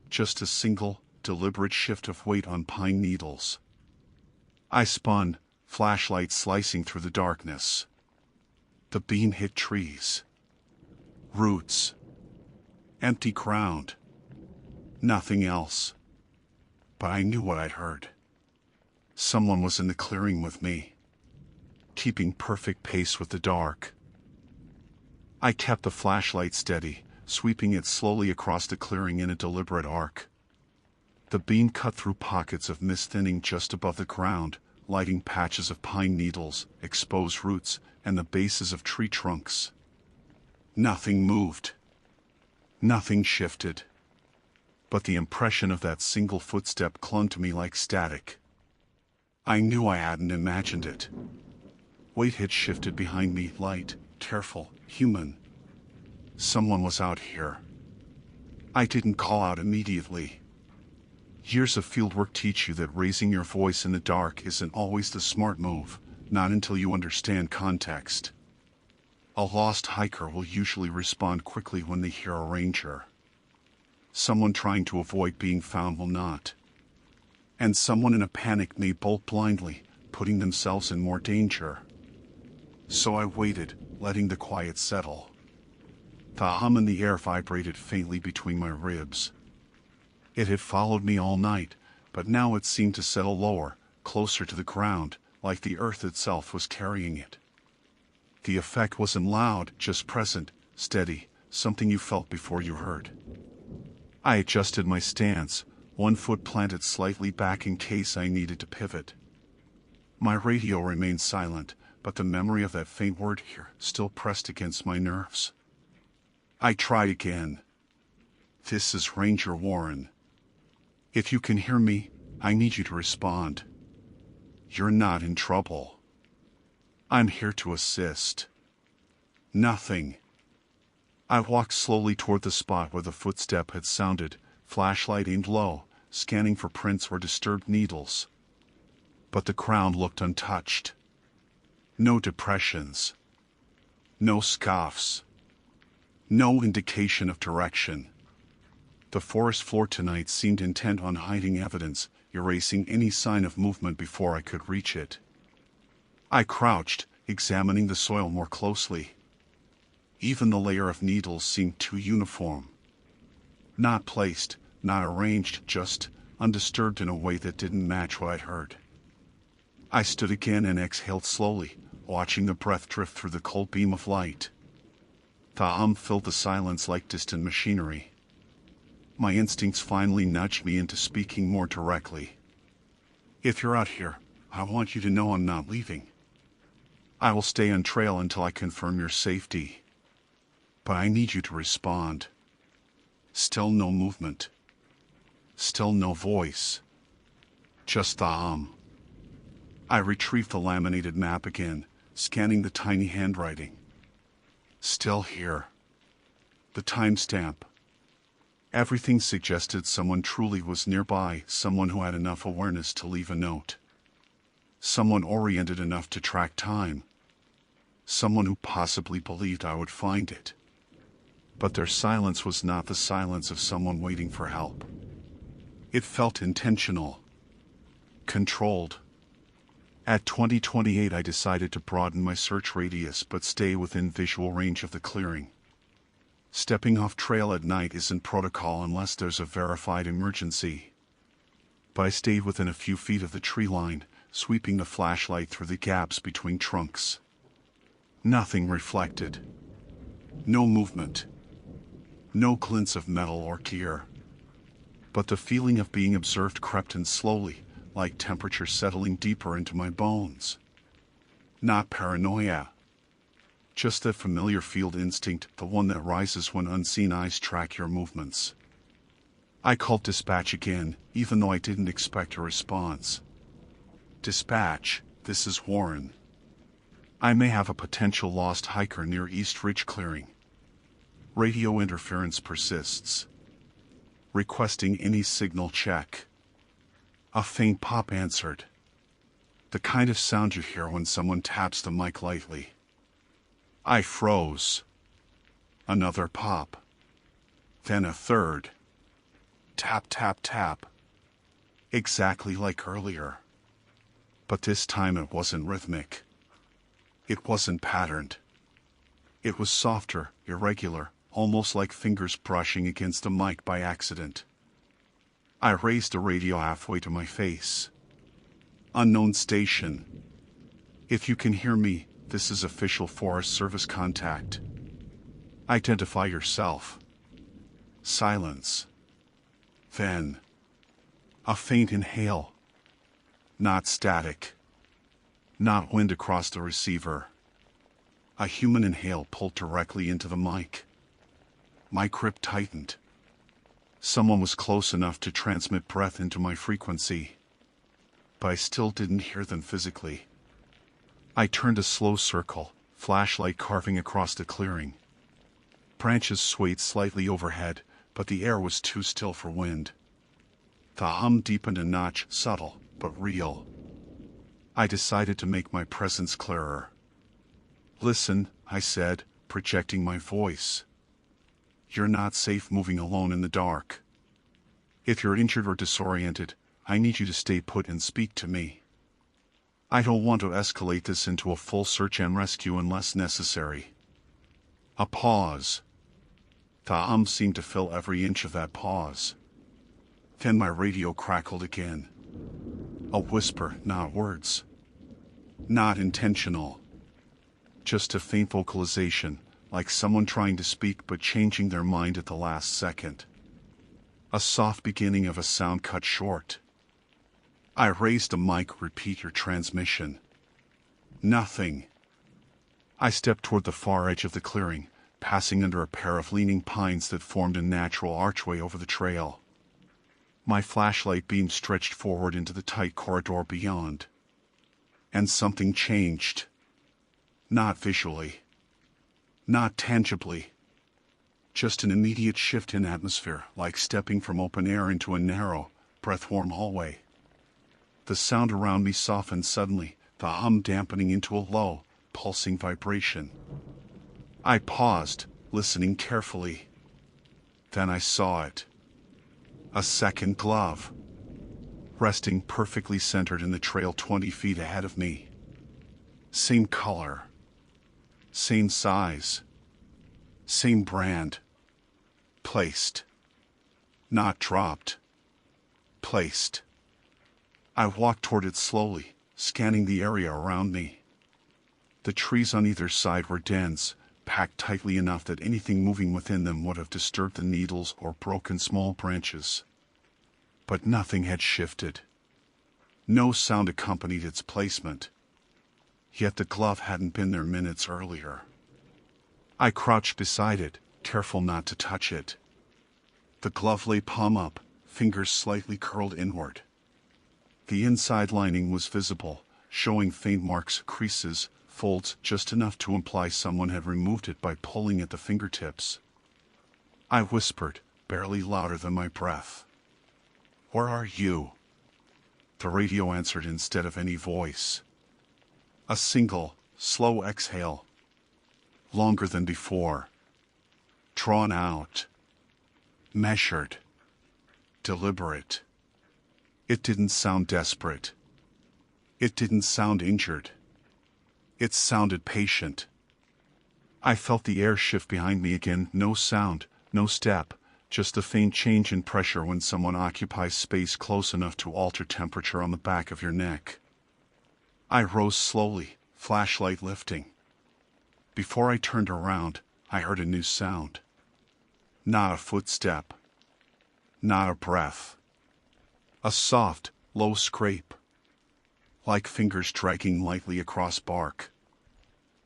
Just a single, deliberate shift of weight on pine needles. I spun, flashlight slicing through the darkness. The beam hit trees. Roots. Empty ground. Nothing else. But I knew what I'd heard. Someone was in the clearing with me, keeping perfect pace with the dark. I kept the flashlight steady, sweeping it slowly across the clearing in a deliberate arc. The beam cut through pockets of mist thinning just above the ground, lighting patches of pine needles, exposed roots, and the bases of tree trunks. Nothing moved. Nothing shifted. But the impression of that single footstep clung to me like static. I knew I hadn't imagined it. Weight had shifted behind me, light, careful, human. Someone was out here. I didn't call out immediately. Years of fieldwork teach you that raising your voice in the dark isn't always the smart move, not until you understand context. A lost hiker will usually respond quickly when they hear a ranger. Someone trying to avoid being found will not. And someone in a panic may bolt blindly, putting themselves in more danger. So I waited, letting the quiet settle. The hum in the air vibrated faintly between my ribs. It had followed me all night, but now it seemed to settle lower, closer to the ground, like the earth itself was carrying it. The effect wasn't loud, just present, steady, something you felt before you heard. I adjusted my stance, one foot planted slightly back in case I needed to pivot. My radio remained silent, but the memory of that faint word here still pressed against my nerves. I tried again. "This is Ranger Warren. If you can hear me, I need you to respond. You're not in trouble. I'm here to assist." Nothing. I walked slowly toward the spot where the footstep had sounded, flashlight aimed low, scanning for prints or disturbed needles. But the ground looked untouched. No depressions. No scuffs. No indication of direction. The forest floor tonight seemed intent on hiding evidence, erasing any sign of movement before I could reach it. I crouched, examining the soil more closely. Even the layer of needles seemed too uniform. Not placed, not arranged, just undisturbed in a way that didn't match what I'd heard. I stood again and exhaled slowly, watching the breath drift through the cold beam of light. The hum filled the silence like distant machinery. My instincts finally nudged me into speaking more directly. "If you're out here, I want you to know I'm not leaving. I will stay on trail until I confirm your safety. But I need you to respond." Still no movement. Still no voice. Just the hum. I retrieved the laminated map again, scanning the tiny handwriting. Still here. The timestamp. Everything suggested someone truly was nearby, someone who had enough awareness to leave a note. Someone oriented enough to track time. Someone who possibly believed I would find it. But their silence was not the silence of someone waiting for help. It felt intentional. Controlled. At 2028 I decided to broaden my search radius but stay within visual range of the clearing. Stepping off trail at night isn't protocol unless there's a verified emergency. But I stayed within a few feet of the tree line, sweeping the flashlight through the gaps between trunks. Nothing reflected. No movement. No glints of metal or gear. But the feeling of being observed crept in slowly, like temperature settling deeper into my bones. Not paranoia. Just that familiar field instinct, the one that rises when unseen eyes track your movements. I called dispatch again, even though I didn't expect a response. Dispatch, this is Warren. I may have a potential lost hiker near East Ridge Clearing. Radio interference persists. Requesting any signal check. A faint pop answered. The kind of sound you hear when someone taps the mic lightly. I froze. Another pop. Then a third. Tap, tap, tap. Exactly like earlier. But this time it wasn't rhythmic. It wasn't patterned. It was softer, irregular, almost like fingers brushing against the mic by accident. I raised the radio halfway to my face. Unknown station. If you can hear me, this is official Forest Service contact. Identify yourself. Silence. Then, a faint inhale. Not static. Not wind across the receiver. A human inhale pulled directly into the mic. My grip tightened. Someone was close enough to transmit breath into my frequency. But I still didn't hear them physically. I turned a slow circle, flashlight carving across the clearing. Branches swayed slightly overhead, but the air was too still for wind. The hum deepened a notch, subtle, but real. I decided to make my presence clearer. Listen, I said, projecting my voice. You're not safe moving alone in the dark. If you're injured or disoriented, I need you to stay put and speak to me. I don't want to escalate this into a full search and rescue unless necessary. A pause. The seemed to fill every inch of that pause. Then my radio crackled again. A whisper, not words. Not intentional. Just a faint vocalization, like someone trying to speak but changing their mind at the last second. A soft beginning of a sound cut short. I raised the mic, repeat your transmission. Nothing. I stepped toward the far edge of the clearing, passing under a pair of leaning pines that formed a natural archway over the trail. My flashlight beam stretched forward into the tight corridor beyond. And something changed. Not visually. Not tangibly. Just an immediate shift in atmosphere, like stepping from open air into a narrow, breath-warm hallway. The sound around me softened suddenly, the hum dampening into a low, pulsing vibration. I paused, listening carefully. Then I saw it. A second glove. Resting perfectly centered in the trail 20 feet ahead of me. Same color. Same size. Same brand. Placed. Not dropped. Placed. I walked toward it slowly, scanning the area around me. The trees on either side were dense, packed tightly enough that anything moving within them would have disturbed the needles or broken small branches. But nothing had shifted. No sound accompanied its placement. Yet the glove hadn't been there minutes earlier. I crouched beside it, careful not to touch it. The glove lay palm up, fingers slightly curled inward. The inside lining was visible, showing faint marks, creases, folds, just enough to imply someone had removed it by pulling at the fingertips. I whispered, barely louder than my breath. "Where are you?" The radio answered instead of any voice. A single, slow exhale. Longer than before. Drawn out. Measured. Deliberate. It didn't sound desperate. It didn't sound injured. It sounded patient. I felt the air shift behind me again, no sound, no step, just a faint change in pressure when someone occupies space close enough to alter temperature on the back of your neck. I rose slowly, flashlight lifting. Before I turned around, I heard a new sound. Not a footstep. Not a breath. A soft, low scrape. Like fingers dragging lightly across bark.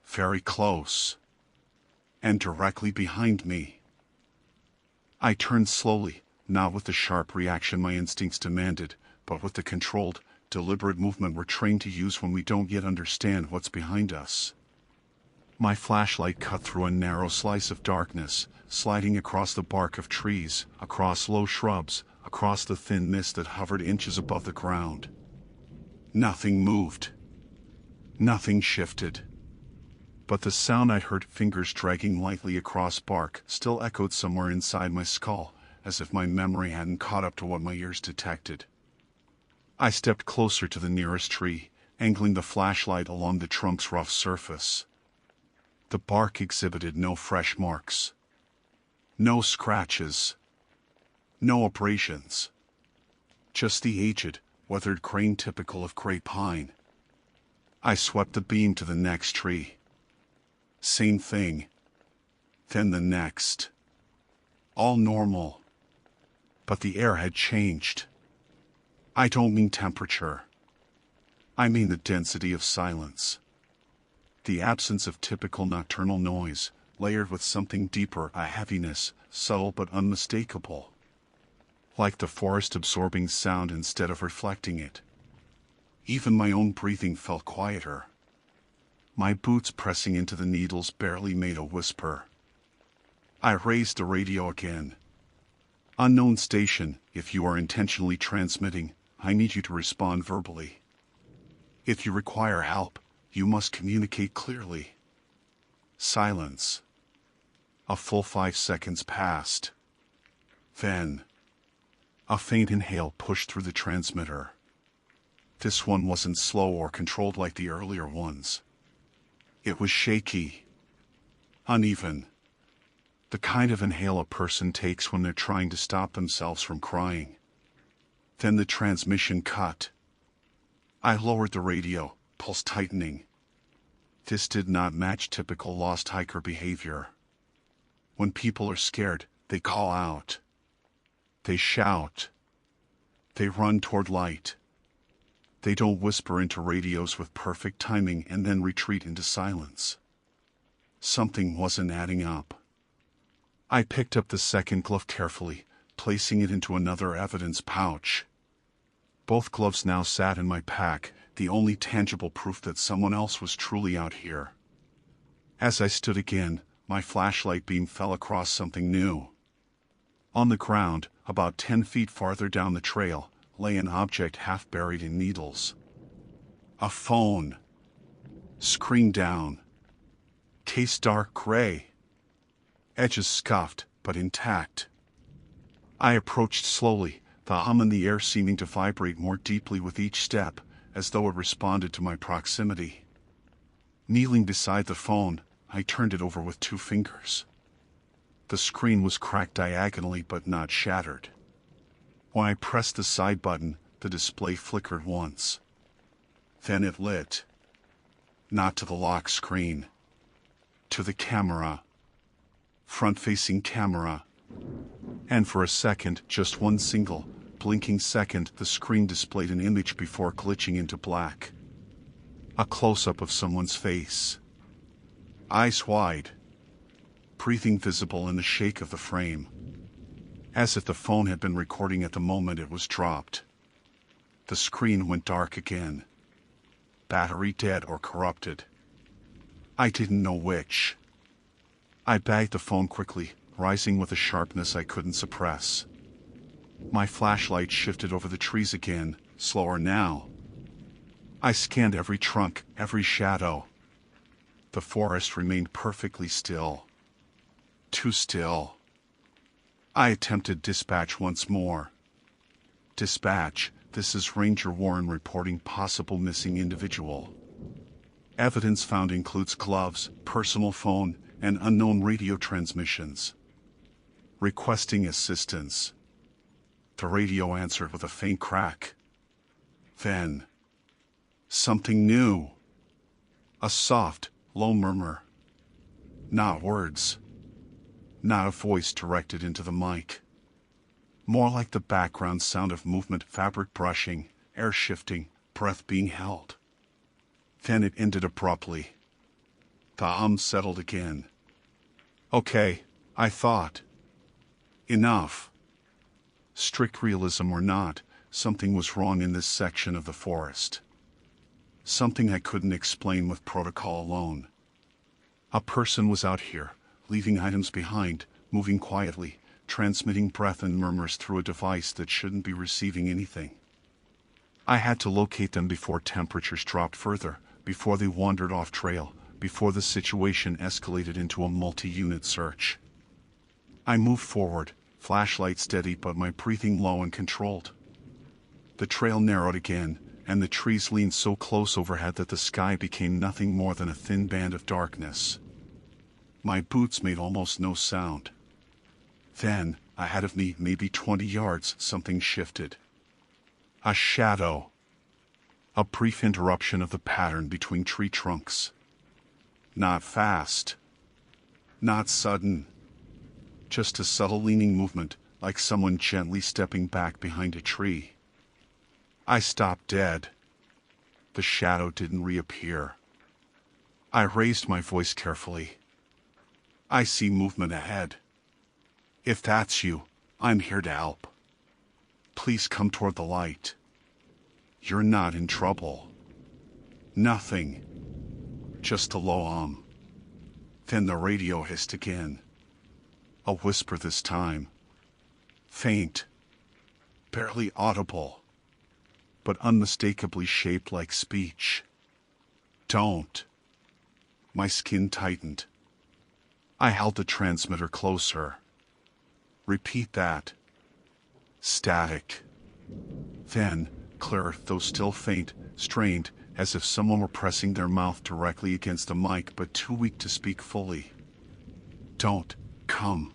Very close. and directly behind me. I turned slowly, not with the sharp reaction my instincts demanded, but with the controlled, deliberate movement we're trained to use when we don't yet understand what's behind us. My flashlight cut through a narrow slice of darkness, sliding across the bark of trees, across low shrubs, across the thin mist that hovered inches above the ground. Nothing moved. Nothing shifted. But the sound I'd heard, fingers dragging lightly across bark, still echoed somewhere inside my skull, as if my memory hadn't caught up to what my ears detected. I stepped closer to the nearest tree, angling the flashlight along the trunk's rough surface. The bark exhibited no fresh marks. No scratches. No abrasions. Just the aged, weathered grain typical of gray pine. I swept the beam to the next tree. Same thing. Then the next. All normal. But the air had changed. I don't mean temperature. I mean the density of silence. The absence of typical nocturnal noise, layered with something deeper, a heaviness, subtle but unmistakable. Like the forest absorbing sound instead of reflecting it. Even my own breathing felt quieter. My boots pressing into the needles barely made a whisper. I raised the radio again. Unknown station, if you are intentionally transmitting, I need you to respond verbally. If you require help, you must communicate clearly. Silence. A full 5 seconds passed. Then, a faint inhale pushed through the transmitter. This one wasn't slow or controlled like the earlier ones. It was shaky. Uneven. The kind of inhale a person takes when they're trying to stop themselves from crying. Then the transmission cut. I lowered the radio, pulse tightening. This did not match typical lost hiker behavior. When people are scared, they call out. They shout. They run toward light. They don't whisper into radios with perfect timing and then retreat into silence. Something wasn't adding up. I picked up the second glove carefully, placing it into another evidence pouch. Both gloves now sat in my pack, the only tangible proof that someone else was truly out here. As I stood again, my flashlight beam fell across something new. On the ground, about 10 feet farther down the trail, lay an object half buried in needles. A phone. Screen down. Case dark gray. Edges scuffed, but intact. I approached slowly, the hum in the air seeming to vibrate more deeply with each step, as though it responded to my proximity. Kneeling beside the phone, I turned it over with 2 fingers. The screen was cracked diagonally but not shattered. When I pressed the side button, the display flickered once. Then it lit. Not to the lock screen. To the camera. Front-facing camera. And for a second, just one single, blinking second, the screen displayed an image before glitching into black. A close-up of someone's face. Eyes wide. Breathing visible in the shake of the frame. As if the phone had been recording at the moment it was dropped. The screen went dark again. Battery dead or corrupted. I didn't know which. I bagged the phone quickly, rising with a sharpness I couldn't suppress. My flashlight shifted over the trees again, slower now. I scanned every trunk, every shadow. The forest remained perfectly still. Too still. I attempted dispatch once more. Dispatch, this is Ranger Warren reporting possible missing individual. Evidence found includes gloves, personal phone, and unknown radio transmissions. Requesting assistance. The radio answered with a faint crack. Then, something new. A soft, low murmur. Not words. Not a voice directed into the mic. More like the background sound of movement, fabric brushing, air shifting, breath being held. Then it ended abruptly. The hum settled again. Okay, I thought. Enough. Strict realism or not, something was wrong in this section of the forest. Something I couldn't explain with protocol alone. A person was out here, leaving items behind, moving quietly, transmitting breath and murmurs through a device that shouldn't be receiving anything. I had to locate them before temperatures dropped further, before they wandered off trail, before the situation escalated into a multi-unit search. I moved forward, flashlight steady but my breathing low and controlled. The trail narrowed again, and the trees leaned so close overhead that the sky became nothing more than a thin band of darkness. My boots made almost no sound. Then, ahead of me, maybe 20 yards, something shifted. A shadow. A brief interruption of the pattern between tree trunks. Not fast. Not sudden. Just a subtle leaning movement, like someone gently stepping back behind a tree. I stopped dead. The shadow didn't reappear. I raised my voice carefully. I see movement ahead. If that's you, I'm here to help. Please come toward the light. You're not in trouble. Nothing. Just a low Then the radio hissed again. A whisper this time. Faint. Barely audible. But unmistakably shaped like speech. Don't. My skin tightened. I held the transmitter closer. Repeat that. Static. Then, clearer, though still faint, strained, as if someone were pressing their mouth directly against the mic but too weak to speak fully. Don't come.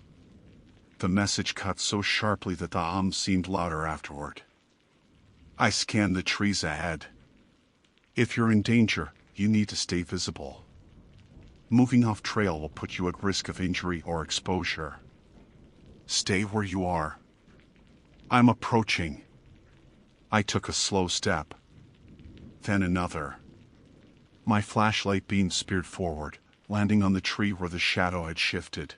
The message cut so sharply that the seemed louder afterward. I scanned the trees ahead. If you're in danger, you need to stay visible. Moving off trail will put you at risk of injury or exposure. Stay where you are. I'm approaching. I took a slow step. Then another. My flashlight beam speared forward, landing on the tree where the shadow had shifted.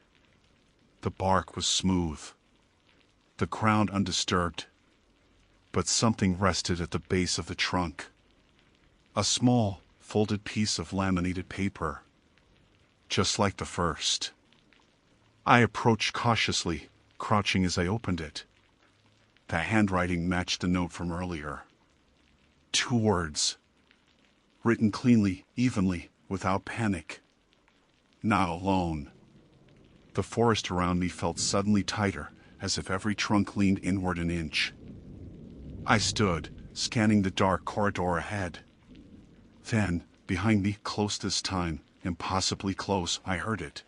The bark was smooth. The ground undisturbed. But something rested at the base of the trunk. A small, folded piece of laminated paper. Just like the first. I approached cautiously, crouching as I opened it. The handwriting matched the note from earlier. 2 words. Written cleanly, evenly, without panic. Not alone. The forest around me felt suddenly tighter, as if every trunk leaned inward an inch. I stood, scanning the dark corridor ahead. Then, behind me, close this time, impossibly close, I heard it.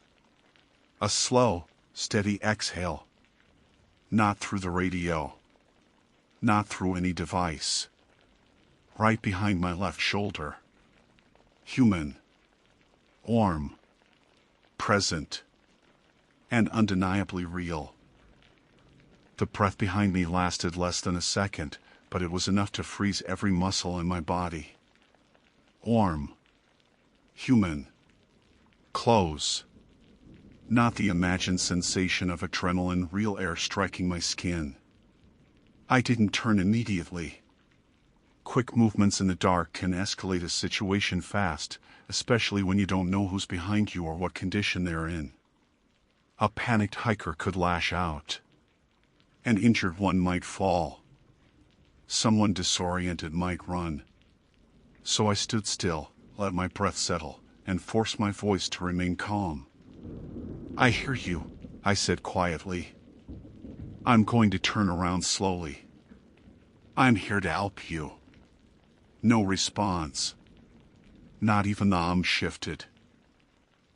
A slow, steady exhale. Not through the radio. Not through any device. Right behind my left shoulder. Human. Warm. Present. And undeniably real. The breath behind me lasted less than a second, but it was enough to freeze every muscle in my body. Warm. Human. Close. Not the imagined sensation of adrenaline, real air striking my skin. I didn't turn immediately. Quick movements in the dark can escalate a situation fast, especially when you don't know who's behind you or what condition they're in. A panicked hiker could lash out. An injured one might fall. Someone disoriented might run. So I stood still, let my breath settle, and forced my voice to remain calm. I hear you, I said quietly. I'm going to turn around slowly. I'm here to help you. No response. Not even the shifted.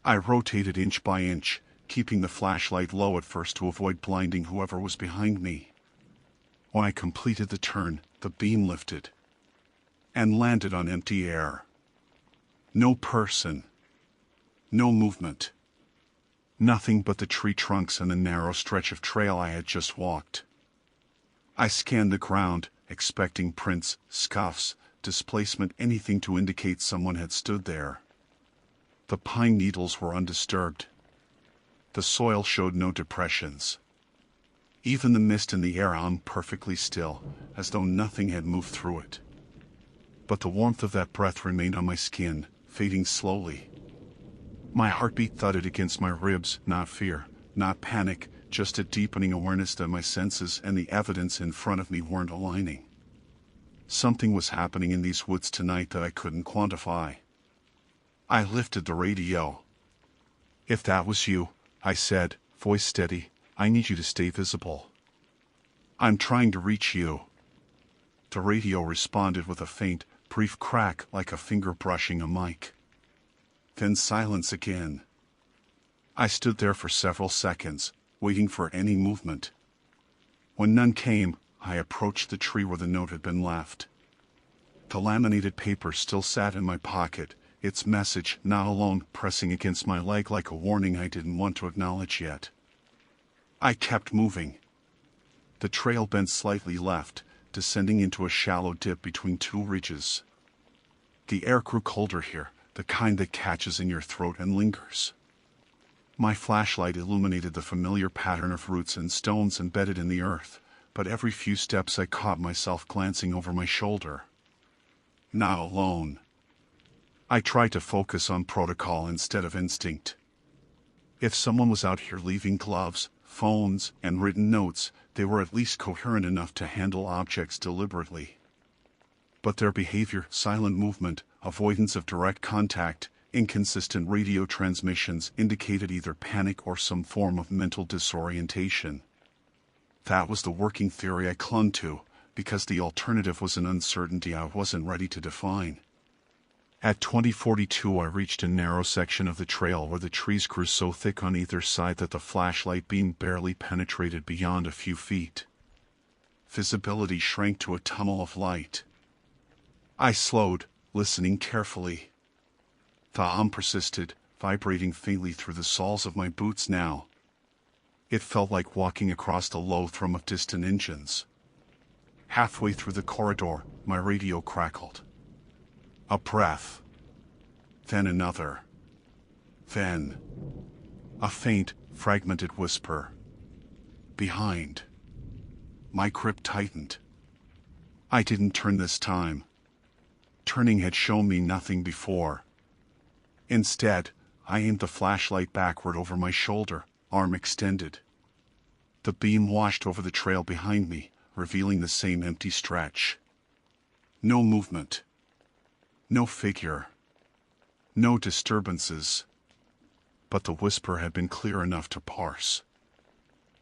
I rotated inch by inch, keeping the flashlight low at first to avoid blinding whoever was behind me. When I completed the turn, the beam lifted and landed on empty air. No person. No movement. Nothing but the tree trunks and the narrow stretch of trail I had just walked. I scanned the ground, expecting prints, scuffs, displacement, anything to indicate someone had stood there. The pine needles were undisturbed. The soil showed no depressions. Even the mist in the air hung perfectly still, as though nothing had moved through it. But the warmth of that breath remained on my skin, fading slowly. My heartbeat thudded against my ribs, not fear, not panic, just a deepening awareness that my senses and the evidence in front of me weren't aligning. Something was happening in these woods tonight that I couldn't quantify. I lifted the radio. "If that was you," I said, voice steady, "I need you to stay visible. I'm trying to reach you." The radio responded with a faint, brief crack like a finger brushing a mic. Then silence again. I stood there for several seconds, waiting for any movement. When none came, I approached the tree where the note had been left. The laminated paper still sat in my pocket, its message, "Not alone," pressing against my leg like a warning I didn't want to acknowledge yet. I kept moving. The trail bent slightly left, descending into a shallow dip between two ridges. The air grew colder here, the kind that catches in your throat and lingers. My flashlight illuminated the familiar pattern of roots and stones embedded in the earth, but every few steps I caught myself glancing over my shoulder. Not alone. I tried to focus on protocol instead of instinct. If someone was out here leaving gloves, phones, and written notes, they were at least coherent enough to handle objects deliberately. But their behavior, silent movement, avoidance of direct contact, inconsistent radio transmissions indicated either panic or some form of mental disorientation. That was the working theory I clung to, because the alternative was an uncertainty I wasn't ready to define. At 2042 I reached a narrow section of the trail where the trees grew so thick on either side that the flashlight beam barely penetrated beyond a few feet. Visibility shrank to a tunnel of light. I slowed, listening carefully. The hum persisted, vibrating faintly through the soles of my boots now. It felt like walking across the low thrum of distant engines. Halfway through the corridor, my radio crackled. A breath. Then another. Then a faint, fragmented whisper. Behind. My grip tightened. I didn't turn this time. Turning had shown me nothing before. Instead, I aimed the flashlight backward over my shoulder, arm extended. The beam washed over the trail behind me, revealing the same empty stretch. No movement. No figure. No disturbances. But the whisper had been clear enough to parse.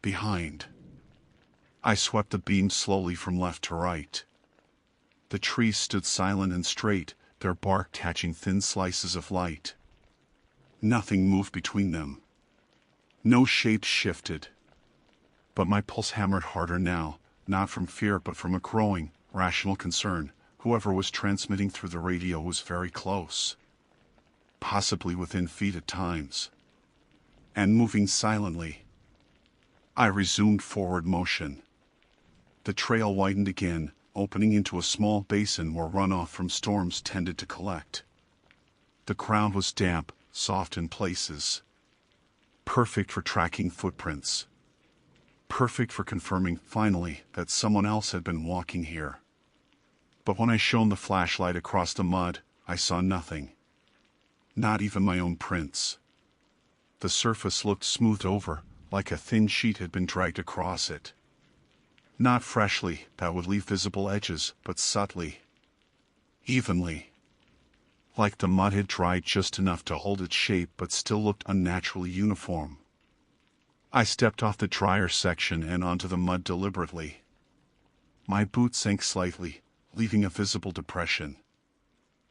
Behind. I swept the beam slowly from left to right. The trees stood silent and straight, their bark catching thin slices of light. Nothing moved between them. No shape shifted. But my pulse hammered harder now, not from fear but from a growing, rational concern. Whoever was transmitting through the radio was very close. Possibly within feet at times. And moving silently. I resumed forward motion. The trail widened again, opening into a small basin where runoff from storms tended to collect. The ground was damp, soft in places. Perfect for tracking footprints. Perfect for confirming, finally, that someone else had been walking here. But when I shone the flashlight across the mud, I saw nothing. Not even my own prints. The surface looked smoothed over, like a thin sheet had been dragged across it. Not freshly, that would leave visible edges, but subtly. Evenly. Like the mud had dried just enough to hold its shape but still looked unnaturally uniform. I stepped off the drier section and onto the mud deliberately. My boot sank slightly, leaving a visible depression.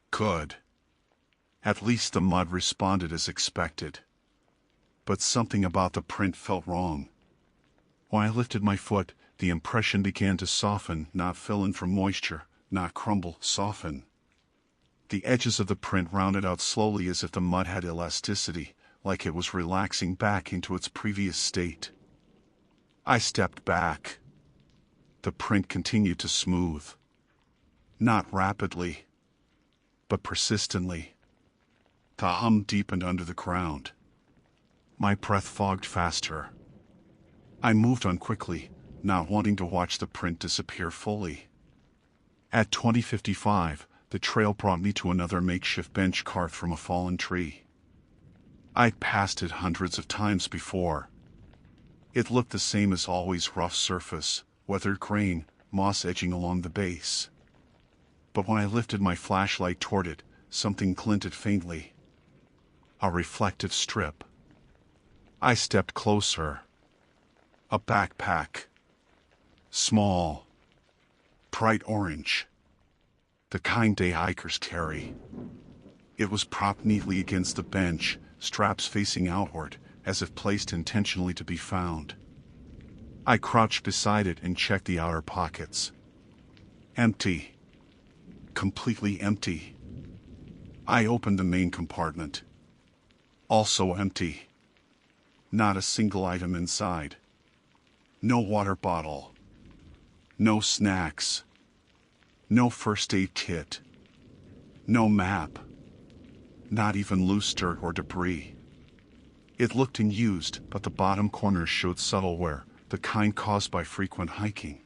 Good. At least the mud responded as expected. But something about the print felt wrong. When I lifted my foot, the impression began to soften, not fill in from moisture, not crumble, soften. The edges of the print rounded out slowly as if the mud had elasticity, like it was relaxing back into its previous state. I stepped back. The print continued to smooth. Not rapidly, but persistently. The hum deepened under the ground. My breath fogged faster. I moved on quickly, not wanting to watch the print disappear fully. At 20:55, the trail brought me to another makeshift bench carved from a fallen tree. I'd passed it hundreds of times before. It looked the same as always: rough surface, weathered grain, moss edging along the base. But when I lifted my flashlight toward it, something glinted faintly. A reflective strip. I stepped closer. A backpack. Small. Bright orange. The kind day hikers carry. It was propped neatly against the bench, straps facing outward, as if placed intentionally to be found. I crouched beside it and checked the outer pockets. Empty. Completely empty. I opened the main compartment. Also empty. Not a single item inside. No water bottle. No snacks. No first aid kit. No map. Not even loose dirt or debris. It looked unused, but the bottom corners showed subtle wear, the kind caused by frequent hiking.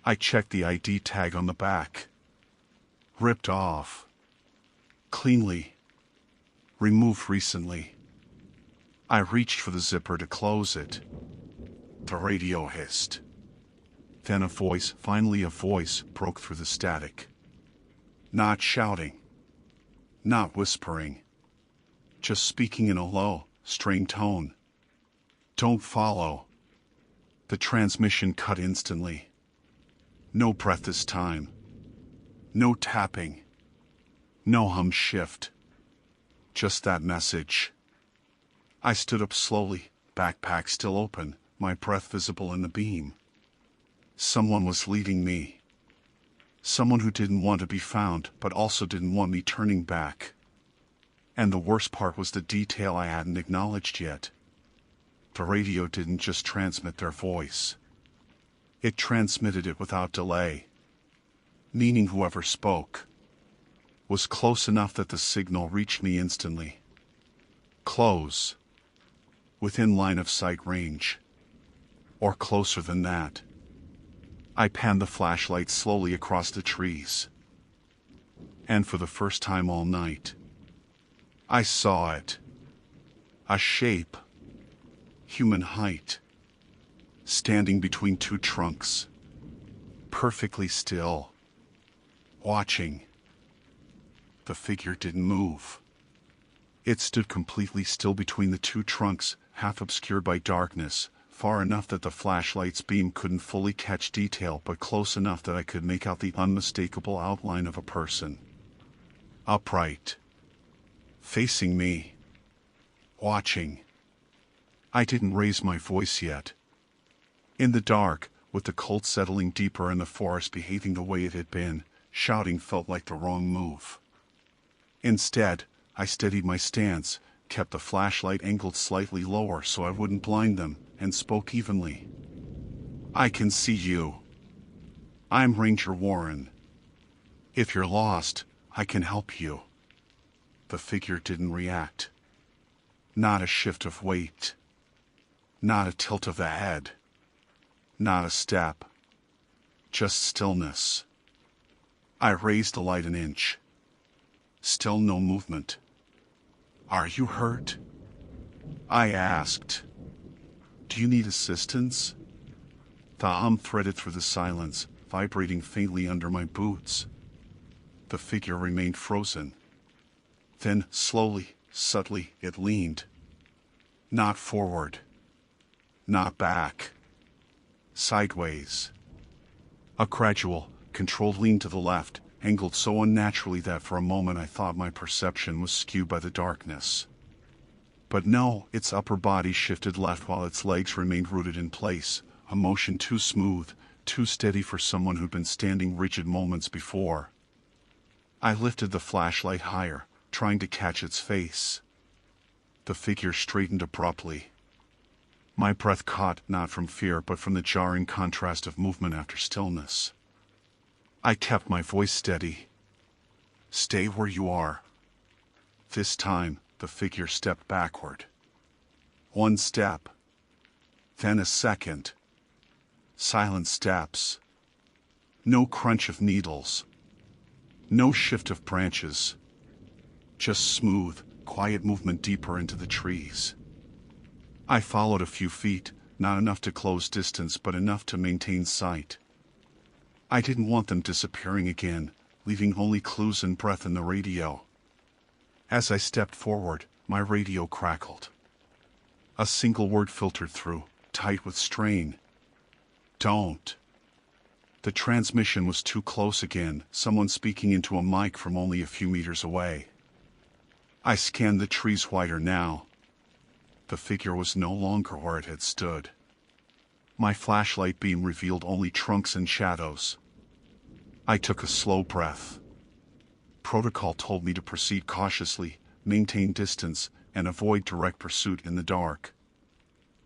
I checked the ID tag on the back. Ripped off. Cleanly. Removed recently. I reached for the zipper to close it. The radio hissed. Then finally a voice, broke through the static. Not shouting. Not whispering. Just speaking in a low, strained tone. Don't follow. The transmission cut instantly. No breath this time. No tapping. No hum shift. Just that message. I stood up slowly, backpack still open, my breath visible in the beam. Someone was leading me. Someone who didn't want to be found, but also didn't want me turning back. And the worst part was the detail I hadn't acknowledged yet. The radio didn't just transmit their voice. It transmitted it without delay. Meaning whoever spoke was close enough that the signal reached me instantly. Close. Within line of sight range. Or closer than that. I panned the flashlight slowly across the trees. And for the first time all night, I saw it. A shape. Human height. Standing between two trunks. Perfectly still. Watching. The figure didn't move. It stood completely still between the two trunks, half obscured by darkness, far enough that the flashlight's beam couldn't fully catch detail, but close enough that I could make out the unmistakable outline of a person. Upright. Facing me. Watching. I didn't raise my voice yet. In the dark, with the cold settling deeper and the forest behaving the way it had been, shouting felt like the wrong move. Instead, I steadied my stance, kept the flashlight angled slightly lower so I wouldn't blind them, and spoke evenly. I can see you. I'm Ranger Warren. If you're lost, I can help you. The figure didn't react. Not a shift of weight. Not a tilt of the head. Not a step. Just stillness. I raised the light an inch. Still no movement. Are you hurt? I asked. Do you need assistance? The hum threaded through the silence, vibrating faintly under my boots. The figure remained frozen. Then, slowly, subtly, it leaned. Not forward. Not back. Sideways. A gradual, controlled lean to the left, angled so unnaturally that for a moment I thought my perception was skewed by the darkness. But no, its upper body shifted left while its legs remained rooted in place, a motion too smooth, too steady for someone who'd been standing rigid moments before. I lifted the flashlight higher, trying to catch its face. The figure straightened abruptly. My breath caught, not from fear but from the jarring contrast of movement after stillness. I kept my voice steady. Stay where you are. This time, the figure stepped backward. One step. Then a second. Silent steps. No crunch of needles. No shift of branches. Just smooth, quiet movement deeper into the trees. I followed a few feet, not enough to close distance but enough to maintain sight. I didn't want them disappearing again, leaving only clues and breath in the radio. As I stepped forward, my radio crackled. A single word filtered through, tight with strain. Don't. The transmission was too close again, someone speaking into a mic from only a few meters away. I scanned the trees wider now. The figure was no longer where it had stood. My flashlight beam revealed only trunks and shadows. I took a slow breath. Protocol told me to proceed cautiously, maintain distance, and avoid direct pursuit in the dark.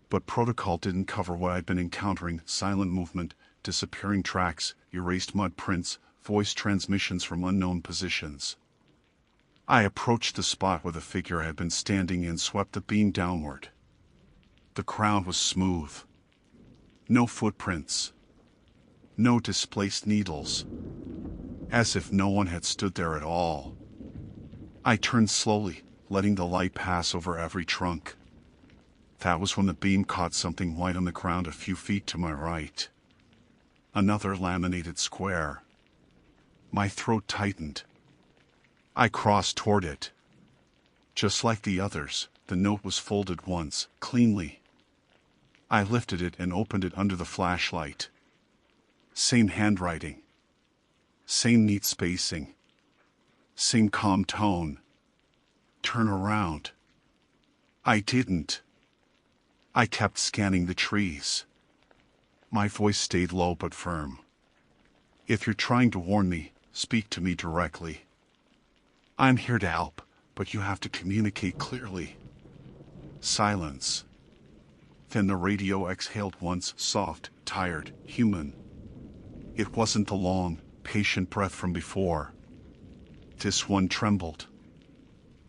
But protocol didn't cover what I'd been encountering: silent movement, disappearing tracks, erased mud prints, voice transmissions from unknown positions. I approached the spot where the figure had been standing and swept the beam downward. The ground was smooth. No footprints. No displaced needles. As if no one had stood there at all. I turned slowly, letting the light pass over every trunk. That was when the beam caught something white on the ground a few feet to my right. Another laminated square. My throat tightened. I crossed toward it. Just like the others, the note was folded once, cleanly. I lifted it and opened it under the flashlight. Same handwriting. Same neat spacing. Same calm tone. Turn around. I didn't. I kept scanning the trees. My voice stayed low but firm. If you're trying to warn me, speak to me directly. I'm here to help, but you have to communicate clearly. Silence. Then the radio exhaled once, soft, tired, human. It wasn't the long, patient breath from before. This one trembled.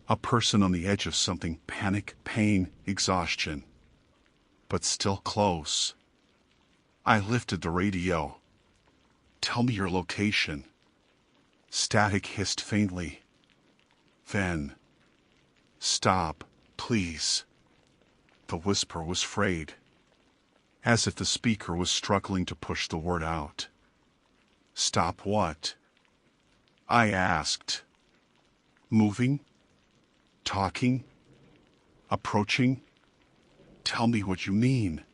A person on the edge of something: panic, pain, exhaustion. But still close. I lifted the radio. Tell me your location. Static hissed faintly. Then. Stop, please. The whisper was frayed. As if the speaker was struggling to push the word out. Stop what? I asked. Moving? Talking? Approaching? Tell me what you mean.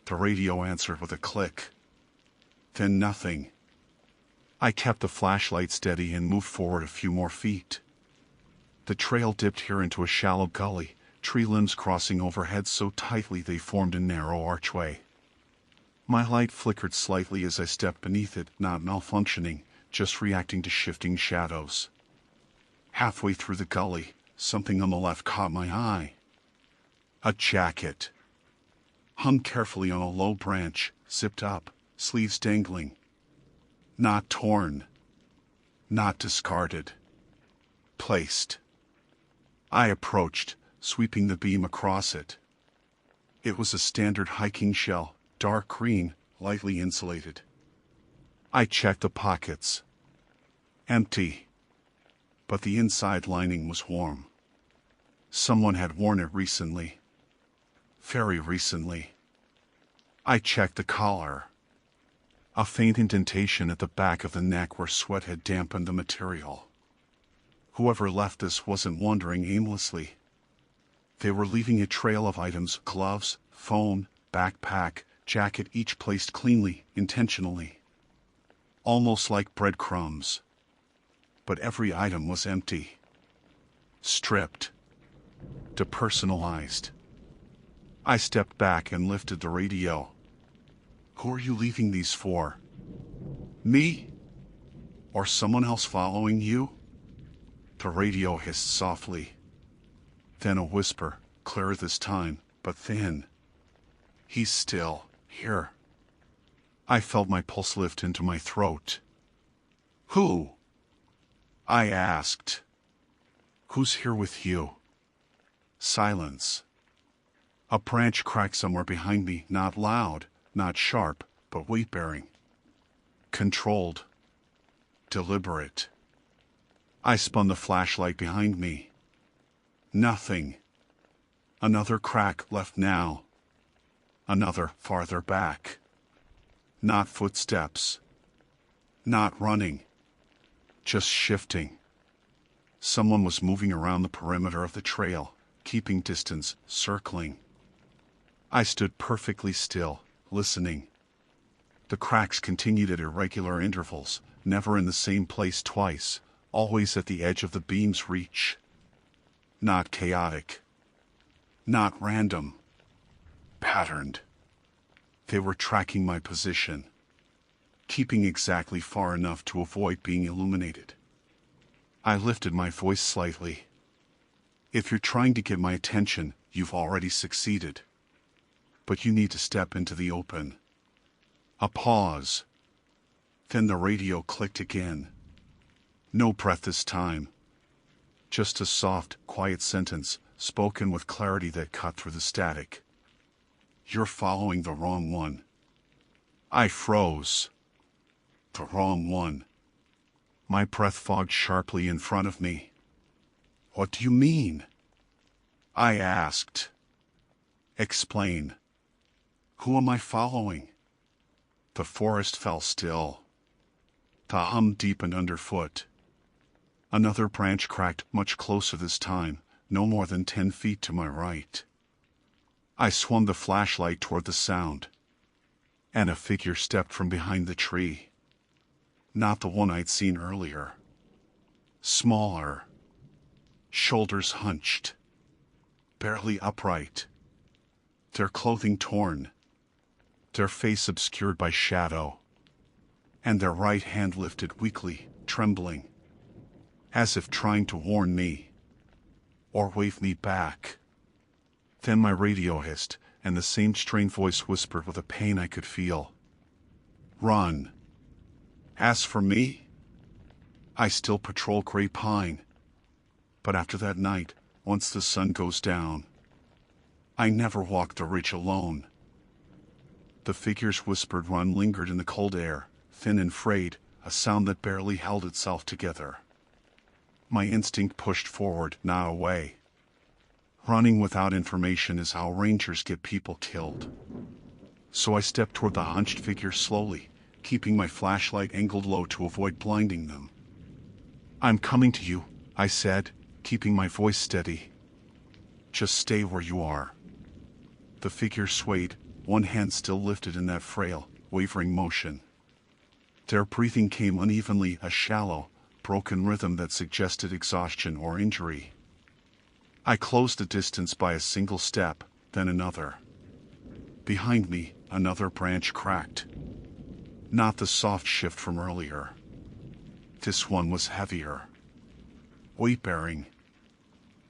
The radio answered with a click. Then nothing. I kept the flashlight steady and moved forward a few more feet. The trail dipped here into a shallow gully, tree limbs crossing overhead so tightly they formed a narrow archway. My light flickered slightly as I stepped beneath it, not malfunctioning, just reacting to shifting shadows. Halfway through the gully, something on the left caught my eye. A jacket. Hung carefully on a low branch, zipped up, sleeves dangling. Not torn. Not discarded. Placed. I approached, sweeping the beam across it. It was a standard hiking shell, dark green, lightly insulated. I checked the pockets. Empty. But the inside lining was warm. Someone had worn it recently. Very recently. I checked the collar. A faint indentation at the back of the neck where sweat had dampened the material. Whoever left this wasn't wandering aimlessly. They were leaving a trail of items: gloves, phone, backpack, jacket, each placed cleanly, intentionally. Almost like breadcrumbs. But every item was empty. Stripped. Depersonalized. I stepped back and lifted the radio. Who are you leaving these for? Me? Or someone else following you? The radio hissed softly. Then a whisper, clearer this time, but thin. He's still here. I felt my pulse lift into my throat. Who? I asked. Who's here with you? Silence. A branch cracked somewhere behind me, not loud, not sharp, but weight-bearing. Controlled. Deliberate. I spun the flashlight behind me. Nothing. Another crack left now. Another farther back. Not footsteps. Not running. Just shifting. Someone was moving around the perimeter of the trail, keeping distance, circling. I stood perfectly still, listening. The cracks continued at irregular intervals, never in the same place twice, always at the edge of the beam's reach. Not chaotic. Not random. Patterned. They were tracking my position, keeping exactly far enough to avoid being illuminated. I lifted my voice slightly. If you're trying to get my attention, you've already succeeded. But you need to step into the open. A pause. Then the radio clicked again. No breath this time. Just a soft, quiet sentence, spoken with clarity that cut through the static. You're following the wrong one. I froze. The wrong one. My breath fogged sharply in front of me. What do you mean? I asked. Explain. Who am I following? The forest fell still. The hum deepened underfoot. Another branch cracked much closer this time, no more than 10 feet to my right. I swung the flashlight toward the sound, and a figure stepped from behind the tree. Not the one I'd seen earlier. Smaller. Shoulders hunched. Barely upright. Their clothing torn. Their face obscured by shadow. And their right hand lifted weakly, trembling. As if trying to warn me. Or wave me back. Then my radio hissed, and the same strained voice whispered with a pain I could feel. Run. As for me, I still patrol Gray Pine. But after that night, once the sun goes down, I never walk the ridge alone. The figure's whispered run lingered in the cold air, thin and frayed, a sound that barely held itself together. My instinct pushed forward, not away. Running without information is how rangers get people killed. So I stepped toward the hunched figure slowly, keeping my flashlight angled low to avoid blinding them. I'm coming to you, I said, keeping my voice steady. Just stay where you are. The figure swayed, one hand still lifted in that frail, wavering motion. Their breathing came unevenly, a shallow, broken rhythm that suggested exhaustion or injury. I closed the distance by a single step, then another. Behind me, another branch cracked. Not the soft shift from earlier. This one was heavier. Weight-bearing.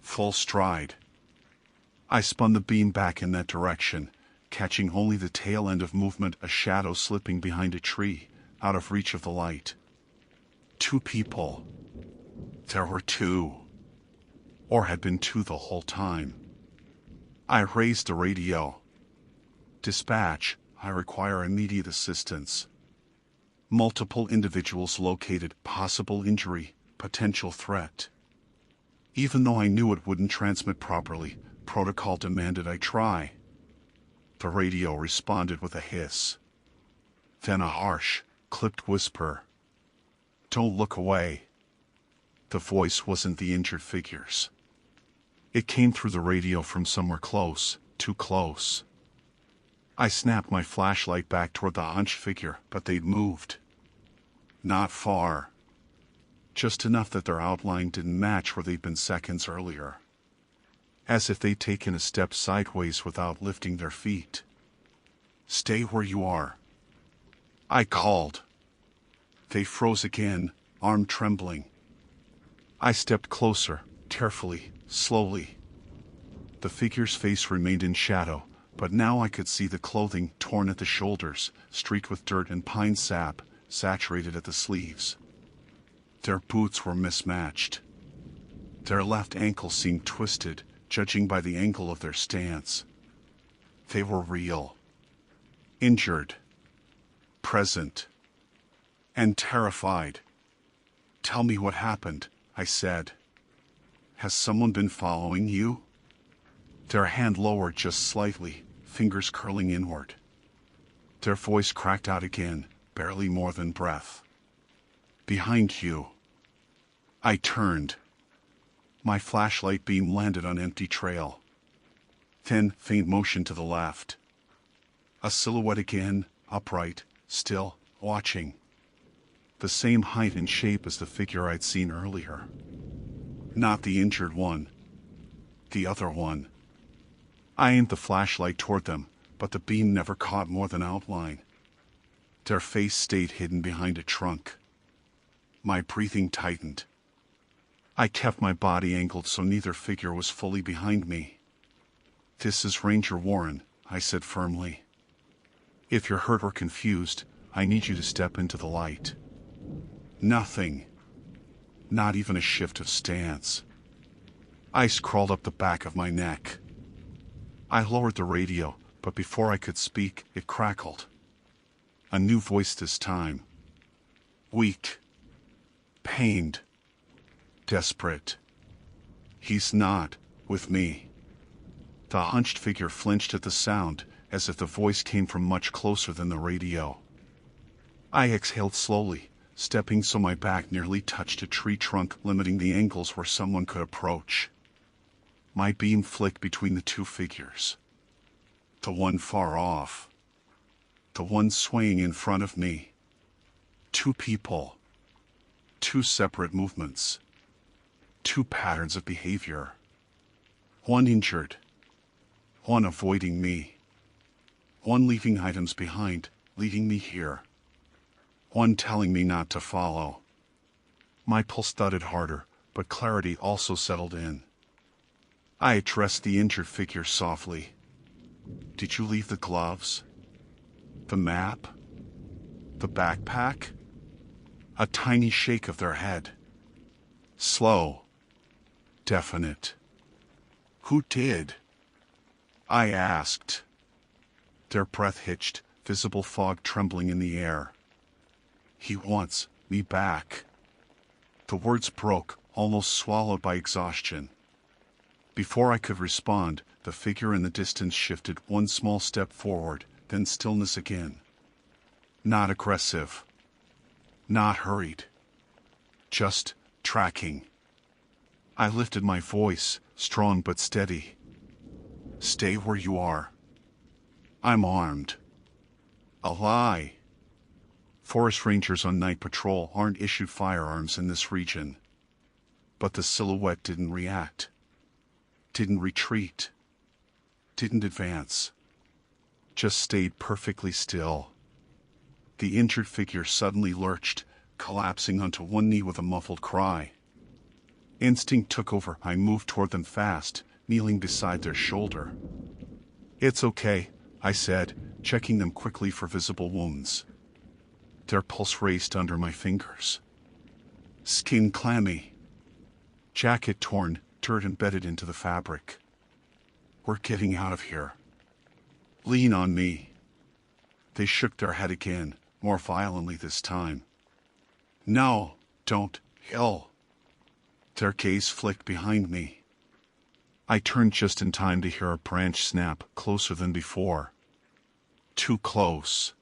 Full stride. I spun the beam back in that direction, catching only the tail end of movement, a shadow slipping behind a tree, out of reach of the light. 2 people. There were 2. Or had been 2 the whole time. I raised the radio. Dispatch, I require immediate assistance. Multiple individuals located, possible injury, potential threat. Even though I knew it wouldn't transmit properly, protocol demanded I try. The radio responded with a hiss. Then a harsh, clipped whisper. Don't look away. The voice wasn't the injured figure's. It came through the radio from somewhere close, too close. I snapped my flashlight back toward the hunched figure, but they'd moved. Not far. Just enough that their outline didn't match where they'd been seconds earlier. As if they'd taken a step sideways without lifting their feet. Stay where you are. I called. They froze again, arm trembling. I stepped closer, carefully, slowly. The figure's face remained in shadow, but now I could see the clothing torn at the shoulders, streaked with dirt and pine sap, saturated at the sleeves. Their boots were mismatched. Their left ankle seemed twisted, judging by the angle of their stance. They were real. Injured. Present. And terrified. "Tell me what happened," I said. "Has someone been following you?" Their hand lowered just slightly, fingers curling inward. Their voice cracked out again, barely more than breath. "Behind you." I turned. My flashlight beam landed on empty trail. Then, faint motion to the left. A silhouette again, upright, still, watching. The same height and shape as the figure I'd seen earlier. Not the injured one. The other one. I aimed the flashlight toward them, but the beam never caught more than outline. Their face stayed hidden behind a trunk. My breathing tightened. I kept my body angled so neither figure was fully behind me. "This is Ranger Warren," I said firmly. "If you're hurt or confused, I need you to step into the light." Nothing. Not even a shift of stance. Ice crawled up the back of my neck. I lowered the radio, but before I could speak, it crackled. A new voice this time. Weak. Pained. Desperate. "He's not with me." The hunched figure flinched at the sound, as if the voice came from much closer than the radio. I exhaled slowly, stepping so my back nearly touched a tree trunk, limiting the angles where someone could approach. My beam flicked between the two figures. The one far off. The one swaying in front of me. Two people. Two separate movements. Two patterns of behavior. One injured. One avoiding me. One leaving items behind, leading me here. One telling me not to follow. My pulse thudded harder, but clarity also settled in. I addressed the injured figure softly. "Did you leave the gloves? The map? The backpack?" A tiny shake of their head. Slow. Definite. "Who did?" I asked. Their breath hitched, visible fog trembling in the air. "He wants me back." The words broke, almost swallowed by exhaustion. Before I could respond, the figure in the distance shifted one small step forward, then stillness again. Not aggressive. Not hurried. Just tracking. I lifted my voice, strong but steady. "Stay where you are. I'm armed." A lie. Forest rangers on night patrol aren't issued firearms in this region. But the silhouette didn't react. Didn't retreat. Didn't advance. Just stayed perfectly still. The injured figure suddenly lurched, collapsing onto one knee with a muffled cry. Instinct took over. I moved toward them fast, kneeling beside their shoulder. "It's okay," I said, checking them quickly for visible wounds. Their pulse raced under my fingers. Skin clammy. Jacket torn, dirt embedded into the fabric. "We're getting out of here. Lean on me." They shook their head again, more violently this time. "No, don't, Hill." Their gaze flicked behind me. I turned just in time to hear a branch snap, closer than before. Too close.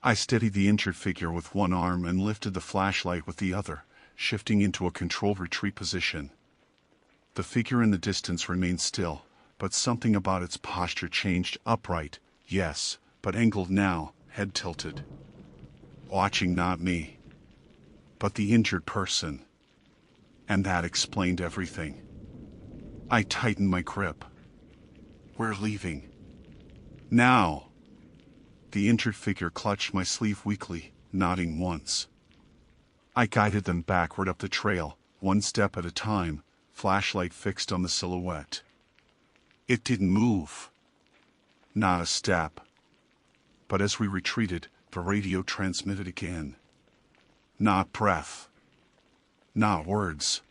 I steadied the injured figure with one arm and lifted the flashlight with the other, shifting into a controlled retreat position. The figure in the distance remained still, but something about its posture changed. Upright, yes, but angled now, head tilted. Watching not me, but the injured person. And that explained everything. I tightened my grip. "We're leaving. Now." The injured figure clutched my sleeve weakly, nodding once. I guided them backward up the trail, one step at a time, flashlight fixed on the silhouette. It didn't move. Not a step. But as we retreated, the radio transmitted again. Not breath. Not words.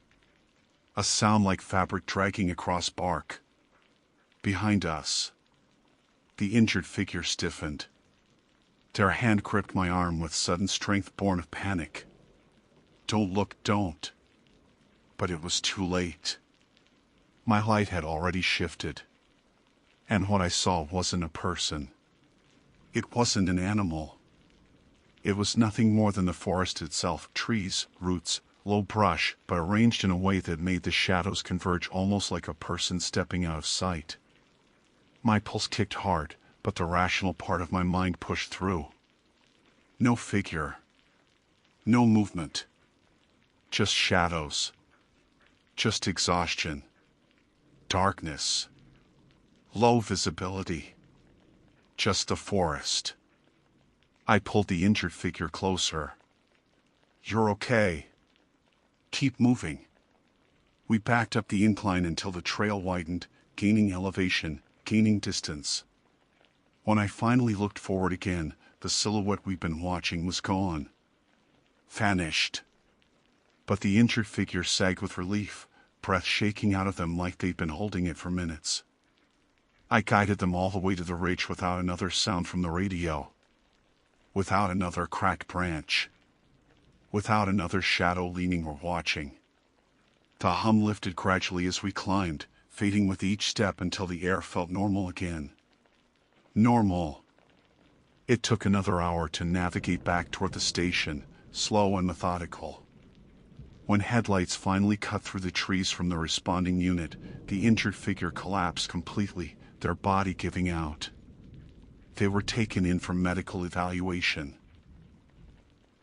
A sound like fabric dragging across bark. Behind us. The injured figure stiffened. Their hand gripped my arm with sudden strength born of panic. "Don't look, don't." But it was too late. My light had already shifted. And what I saw wasn't a person. It wasn't an animal. It was nothing more than the forest itself, trees, roots, low brush, but arranged in a way that made the shadows converge almost like a person stepping out of sight. My pulse kicked hard, but the rational part of my mind pushed through. No figure. No movement. Just shadows. Just exhaustion. Darkness. Low visibility. Just the forest. I pulled the injured figure closer. "You're okay. Keep moving." We backed up the incline until the trail widened, gaining elevation, gaining distance. When I finally looked forward again, the silhouette we'd been watching was gone. Vanished. But the injured figure sagged with relief, breath shaking out of them like they'd been holding it for minutes. I guided them all the way to the ridge without another sound from the radio. Without another cracked branch. Without another shadow leaning or watching. The hum lifted gradually as we climbed, fading with each step until the air felt normal again. Normal. It took another hour to navigate back toward the station, slow and methodical. When headlights finally cut through the trees from the responding unit, the injured figure collapsed completely, their body giving out. They were taken in for medical evaluation.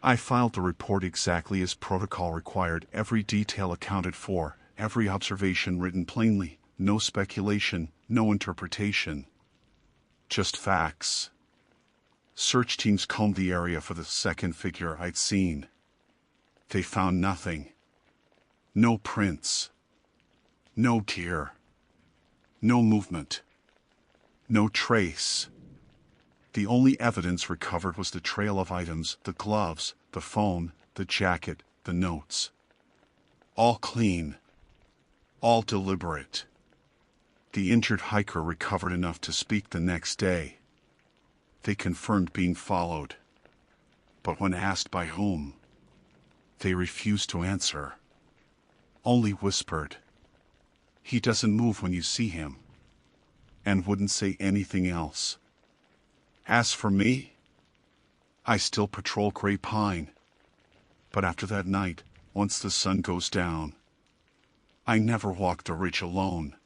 I filed the report exactly as protocol required, every detail accounted for, every observation written plainly, no speculation, no interpretation. Just facts. Search teams combed the area for the second figure I'd seen. They found nothing. No prints. No gear. No movement. No trace. The only evidence recovered was the trail of items, the gloves, the phone, the jacket, the notes. All clean. All deliberate. The injured hiker recovered enough to speak the next day. They confirmed being followed. But when asked by whom, they refused to answer. Only whispered. "He doesn't move when you see him." And wouldn't say anything else. As for me, I still patrol Grey Pine. But after that night, once the sun goes down, I never walk the ridge alone.